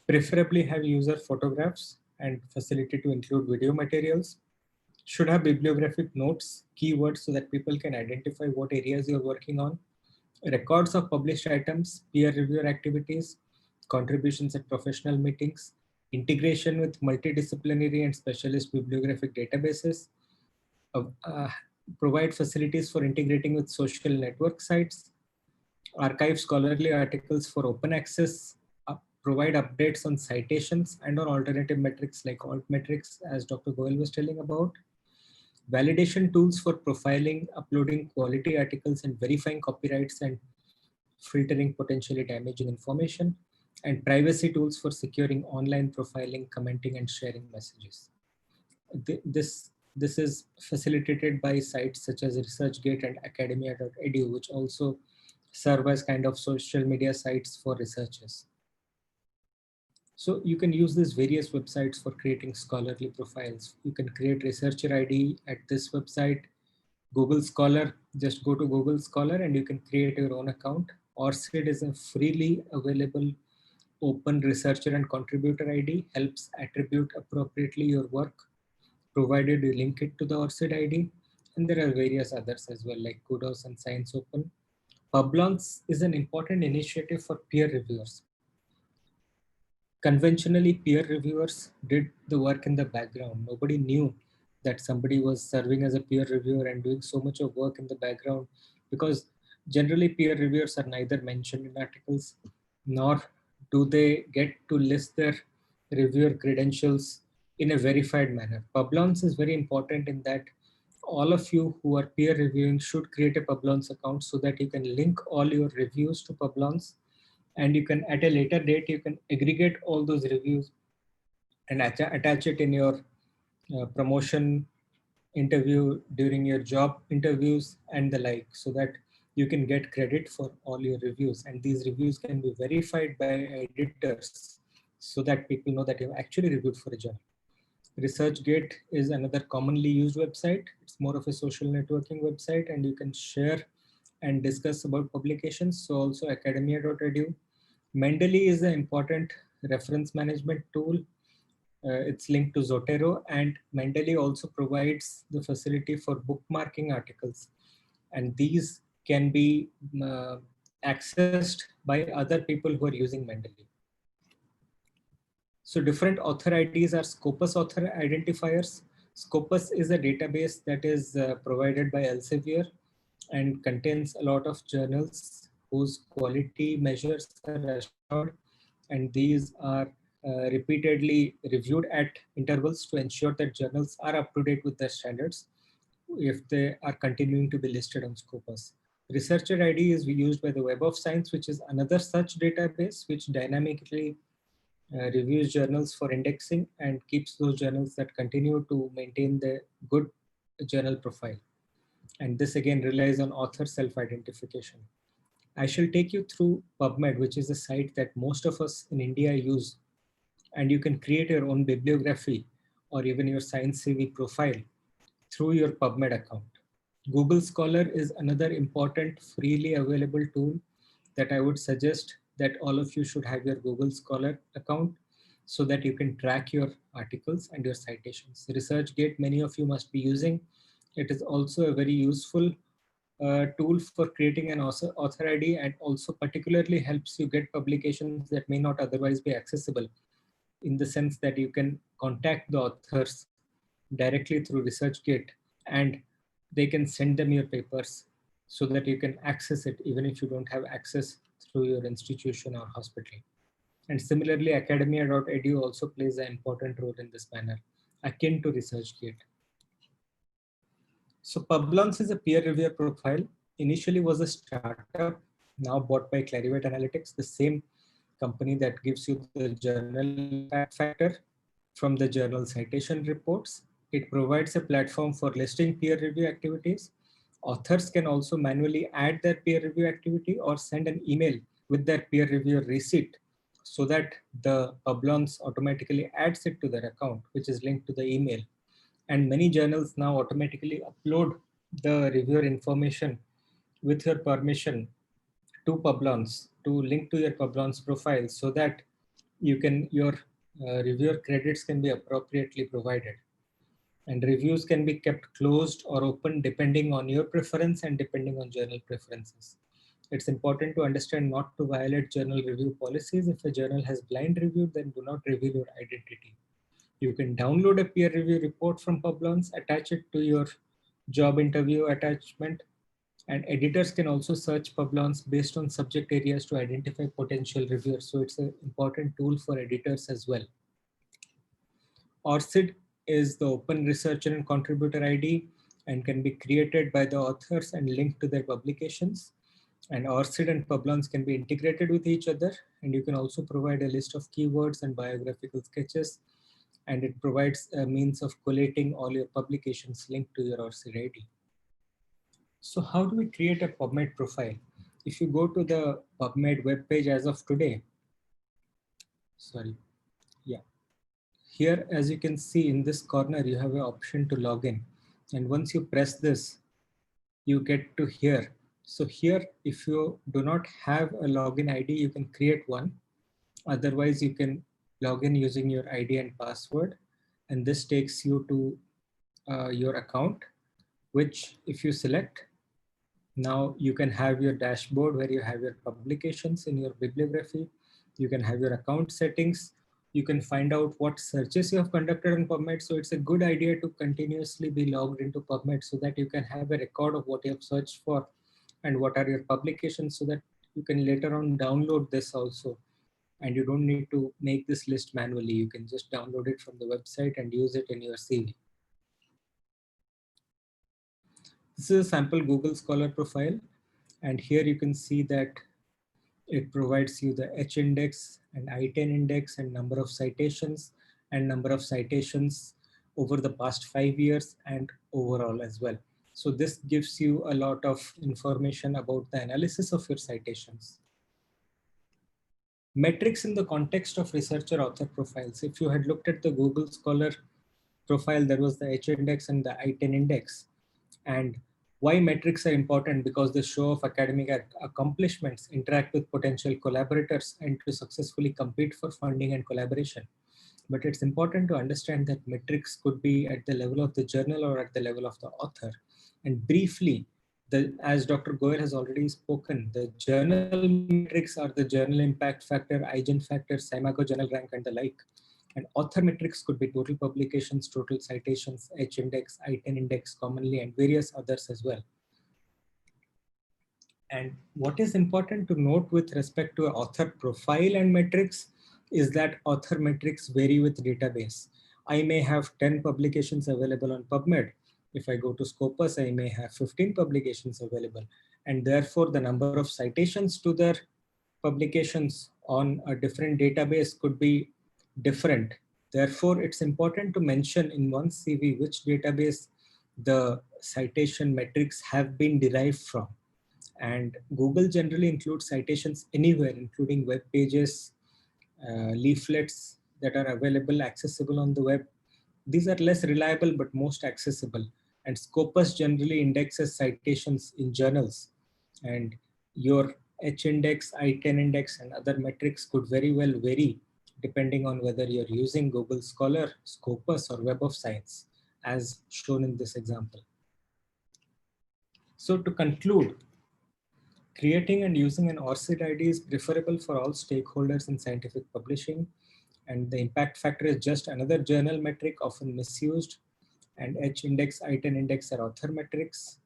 preferably have user photographs and facility to include video materials, should have bibliographic notes, keywords so that people can identify what areas you're working on, records of published items, peer reviewer activities, contributions at professional meetings, integration with multidisciplinary and specialist bibliographic databases, uh, provide facilities for integrating with social network sites, archive scholarly articles for open access, provide updates on citations and on alternative metrics like alt metrics, as Dr. Goel was telling about, validation tools for profiling, uploading quality articles and verifying copyrights and filtering potentially damaging information, and privacy tools for securing online profiling, commenting, and sharing messages. This is facilitated by sites such as ResearchGate and academia.edu, which also serve as kind of social media sites for researchers. So you can use these various websites for creating scholarly profiles. You can create researcher ID at this website. Google Scholar, just go to Google Scholar and you can create your own account. ORCID is a freely available open researcher and contributor ID, helps attribute appropriately your work, provided you link it to the ORCID ID. And there are various others as well, like Kudos and Science Open. Publons is an important initiative for peer reviewers. Conventionally, peer reviewers did the work in the background. Nobody knew that somebody was serving as a peer reviewer and doing so much of work in the background, because generally peer reviewers are neither mentioned in articles nor do they get to list their reviewer credentials in a verified manner. Publons is very important in that all of you who are peer reviewing should create a Publons account so that you can link all your reviews to Publons, and you can at a later date you can aggregate all those reviews and attach it in your promotion interview, during your job interviews and the like, so that you can get credit for all your reviews, and these reviews can be verified by editors so that people know that you've actually reviewed for a journal. ResearchGate is another commonly used website. It's more of a social networking website, and you can share and discuss about publications. So also academia.edu. Mendeley is an important reference management tool. It's linked to Zotero, and Mendeley also provides the facility for bookmarking articles. And these can be accessed by other people who are using Mendeley. So different author IDs are Scopus author identifiers. Scopus is a database that is provided by Elsevier and contains a lot of journals whose quality measures are assured, and these are repeatedly reviewed at intervals to ensure that journals are up to date with their standards if they are continuing to be listed on Scopus. Researcher ID is used by the Web of Science, which is another such database which dynamically reviews journals for indexing and keeps those journals that continue to maintain the good journal profile. And this again relies on author self-identification. I shall take you through PubMed, which is a site that most of us in India use, and you can create your own bibliography or even your Science CV profile through your PubMed account. Google Scholar is another important freely available tool that I would suggest that all of you should have your Google Scholar account so that you can track your articles and your citations. ResearchGate, many of you must be using. It is also a very useful tool for creating an author ID, and also particularly helps you get publications that may not otherwise be accessible, in the sense that you can contact the authors directly through ResearchGate and they can send them your papers so that you can access it even if you don't have access through your institution or hospital. And similarly, academia.edu also plays an important role in this manner, akin to ResearchGate. So Publons is a peer reviewer profile. Initially was a startup, now bought by Clarivate Analytics, the same company that gives you the journal impact factor from the journal citation reports. It provides a platform for listing peer review activities. Authors can also manually add their peer review activity or send an email with their peer review receipt so that the Publons automatically adds it to their account, which is linked to the email. And many journals now automatically upload the reviewer information with your permission to Publons, to link to your Publons profile so that your reviewer credits can be appropriately provided. And reviews can be kept closed or open depending on your preference and depending on journal preferences. It's important to understand not to violate journal review policies. If a journal has blind review, then do not reveal your identity. You can download a peer review report from Publons, attach it to your job interview attachment, and editors can also search Publons based on subject areas to identify potential reviewers. So it's an important tool for editors as well. ORCID is the open researcher and contributor ID and can be created by the authors and linked to their publications. And ORCID and Publons can be integrated with each other. And you can also provide a list of keywords and biographical sketches. And it provides a means of collating all your publications linked to your ORCID ID. So how do we create a PubMed profile? If you go to the PubMed webpage as of today, here, as you can see in this corner, you have an option to log in. And once you press this, you get to here. So here, if you do not have a login ID, you can create one. Otherwise, you can log in using your ID and password. And this takes you to your account, which if you select, now you can have your dashboard where you have your publications in your bibliography. You can have your account settings. You can find out what searches you have conducted on PubMed. So it's a good idea to continuously be logged into PubMed so that you can have a record of what you have searched for and what are your publications, so that you can later on download this also. And you don't need to make this list manually. You can just download it from the website and use it in your CV. This is a sample Google Scholar profile. And here you can see that it provides you the H index and I-10 index and number of citations over the past 5 years and overall as well. So this gives you a lot of information about the analysis of your citations. Metrics in the context of researcher author profiles. If you had looked at the Google Scholar profile, there was the H index and the I-10 index. And why metrics are important? Because they show off academic accomplishments, interact with potential collaborators, and to successfully compete for funding and collaboration. But it's important to understand that metrics could be at the level of the journal or at the level of the author. And briefly, as Dr. Goel has already spoken, the journal metrics are the journal impact factor, IGEN factor, SCImago journal rank, and the like. And author metrics could be total publications, total citations, H index, I-10 index commonly, and various others as well. And what is important to note with respect to author profile and metrics is that author metrics vary with database. I may have 10 publications available on PubMed. If I go to Scopus, I may have 15 publications available. And therefore, the number of citations to their publications on a different database could be different. Therefore, it's important to mention in one CV which database the citation metrics have been derived from. And Google generally includes citations anywhere, including web pages, leaflets that are available, accessible on the web, These are less reliable but most accessible. And Scopus generally indexes citations in journals. And your H-index, I-10 index, and other metrics could very well vary depending on whether you're using Google Scholar, Scopus, or Web of Science, as shown in this example. So to conclude, creating and using an ORCID ID is preferable for all stakeholders in scientific publishing, and the impact factor is just another journal metric often misused, and H-index, I-10 index are author metrics.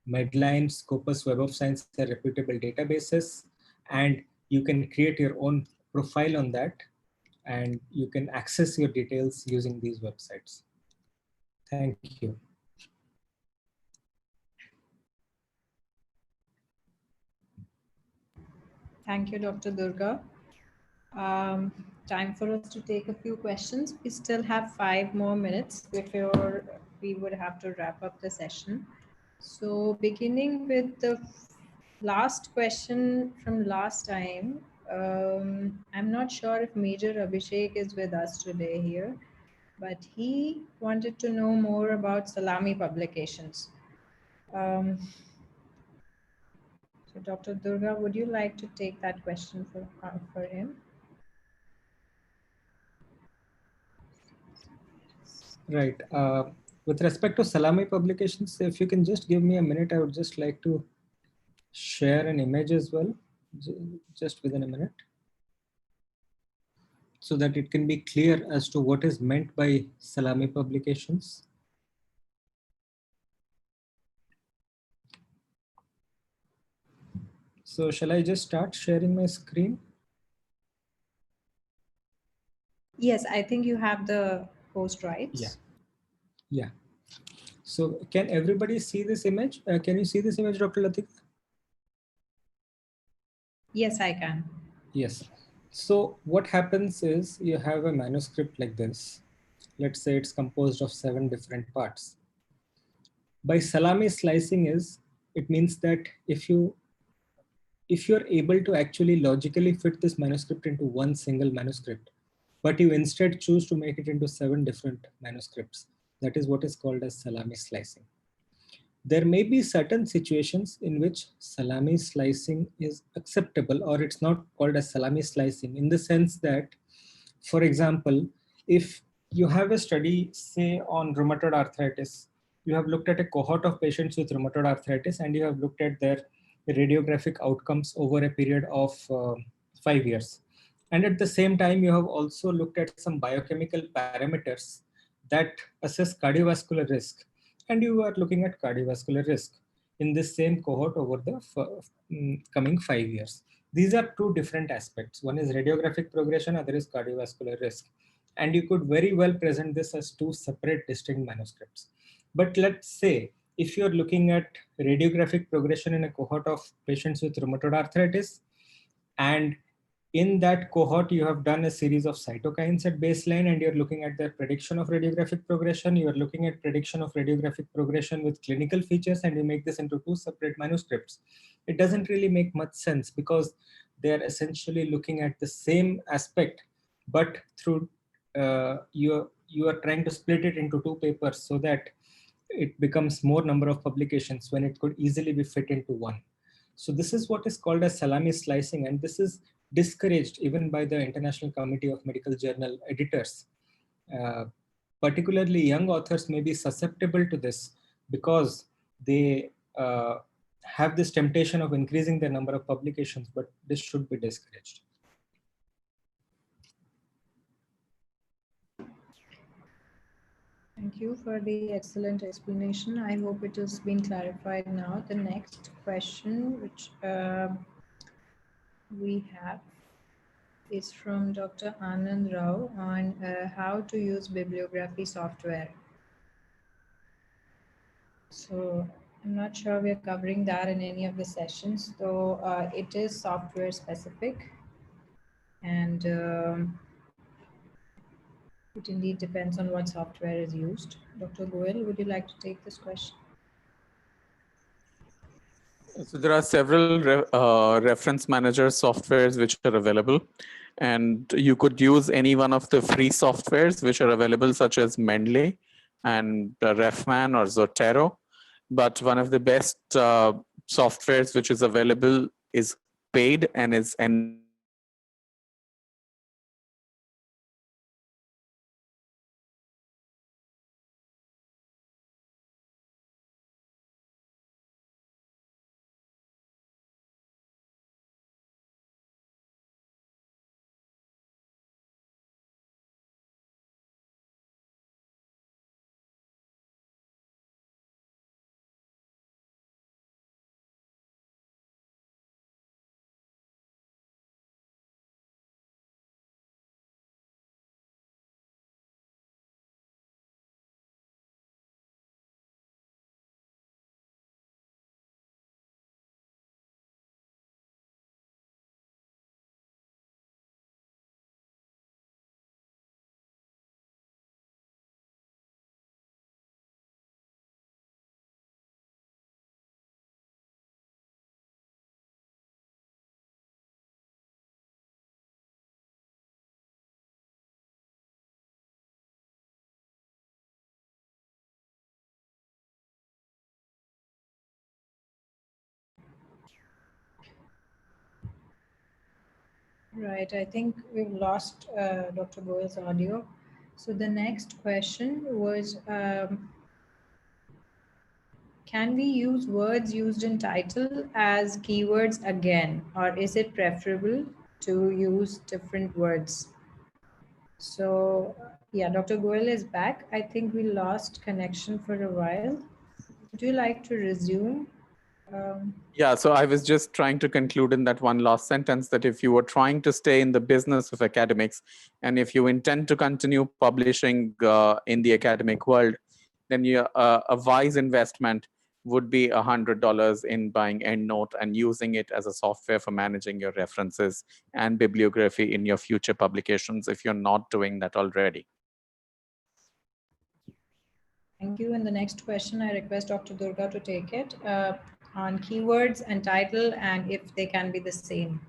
Medline, Scopus, Web of Science are reputable databases, and you can create your own profile on that, and you can access your details using these websites. Thank you. Thank you, Dr. Durga. Time for us to take a few questions. We still have 5 more minutes before we would have to wrap up the session. So beginning with the last question from last time, I'm not sure if Major Abhishek is with us today here, but he wanted to know more about Salami publications. So Dr. Durga, would you like to take that question for him? Right. With respect to Salami publications, if you can just give me a minute, I would just like to share an image as well, just within a minute, so that it can be clear as to what is meant by Salami publications. So shall I just start sharing my screen? Yes, I think you have the host rights. Yeah. Yeah. So can everybody see this image? Can you see this image, Dr. Latika? Yes, I can. Yes. So what happens is you have a manuscript like this. Let's say it's composed of 7 different parts. By Salami slicing it means that if you're able to actually logically fit this manuscript into one single manuscript, but you instead choose to make it into 7 different manuscripts, that is what is called as Salami slicing. There may be certain situations in which Salami slicing is acceptable, or it's not called as Salami slicing, in the sense that, for example, if you have a study, say, on rheumatoid arthritis, you have looked at a cohort of patients with rheumatoid arthritis and you have looked at their radiographic outcomes over a period of 5 years. And at the same time, you have also looked at some biochemical parameters that assess cardiovascular risk. And you are looking at cardiovascular risk in this same cohort over the coming 5 years. These are 2 different aspects. One is radiographic progression, other is cardiovascular risk. And you could very well present this as 2 separate distinct manuscripts. But let's say if you're looking at radiographic progression in a cohort of patients with rheumatoid arthritis, and in that cohort, you have done a series of cytokines at baseline and you're looking at the prediction of radiographic progression. You're looking at prediction of radiographic progression with clinical features, and you make this into 2 separate manuscripts. It doesn't really make much sense because they're essentially looking at the same aspect, but through you are trying to split it into 2 papers so that it becomes more number of publications when it could easily be fit into one. So this is what is called as Salami slicing, and this is discouraged even by the International Committee of Medical Journal editors. Particularly young authors may be susceptible to this because they have this temptation of increasing the number of publications, but this should be discouraged. Thank you for the excellent explanation. I hope it has been clarified now. The next question, which we have, is from Dr. Anand Rao on how to use bibliography software. So I'm not sure we're covering that in any of the sessions, though it is software specific, and it indeed depends on what software is used. Dr. Goel, would you like to take this question? So there are several reference manager softwares which are available. And you could use any one of the free softwares which are available, such as Mendeley and Refman or Zotero. But one of the best softwares which is available is paid and is enabled by IGR. Right, I think we've lost Dr. Goel's audio. So the next question was, can we use words used in title as keywords again, or is it preferable to use different words? So yeah, Dr. Goel is back. I think we lost connection for a while. Would you like to resume? Yeah, so I was just trying to conclude in that one last sentence that if you were trying to stay in the business of academics, and if you intend to continue publishing in the academic world, then a wise investment would be $100 in buying EndNote and using it as a software for managing your references and bibliography in your future publications if you're not doing that already. Thank you. And the next question, I request Dr. Durga to take it on keywords and title, and if they can be the same.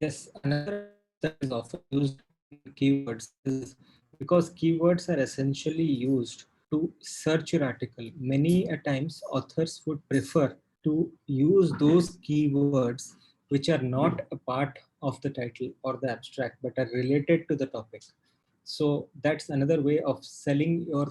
Yes, another approach that is often used in keywords is because keywords are essentially used to search your article. Many a times authors would prefer to use those keywords which are not a part of the title or the abstract but are related to the topic. So that's another way of selling your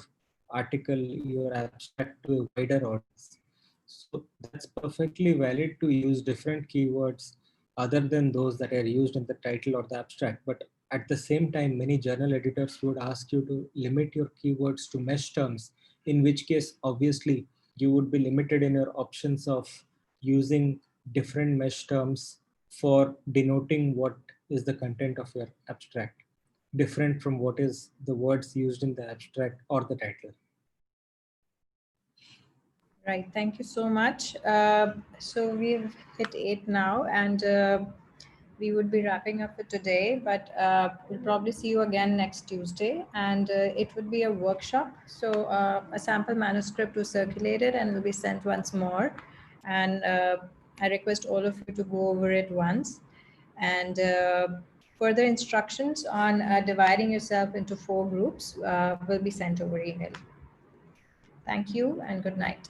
article, your abstract to a wider audience. So that's perfectly valid to use different keywords other than those that are used in the title or the abstract. But at the same time, many journal editors would ask you to limit your keywords to mesh terms, in which case, obviously, you would be limited in your options of using different mesh terms for denoting what is the content of your abstract, different from what is the words used in the abstract or the title. Right, thank you so much. So we've hit 8 now, and we would be wrapping up for today, but we'll probably see you again next Tuesday, and it would be a workshop. So a sample manuscript was circulated and will be sent once more. And I request all of you to go over it once. And further instructions on dividing yourself into 4 groups will be sent over email. Thank you and good night.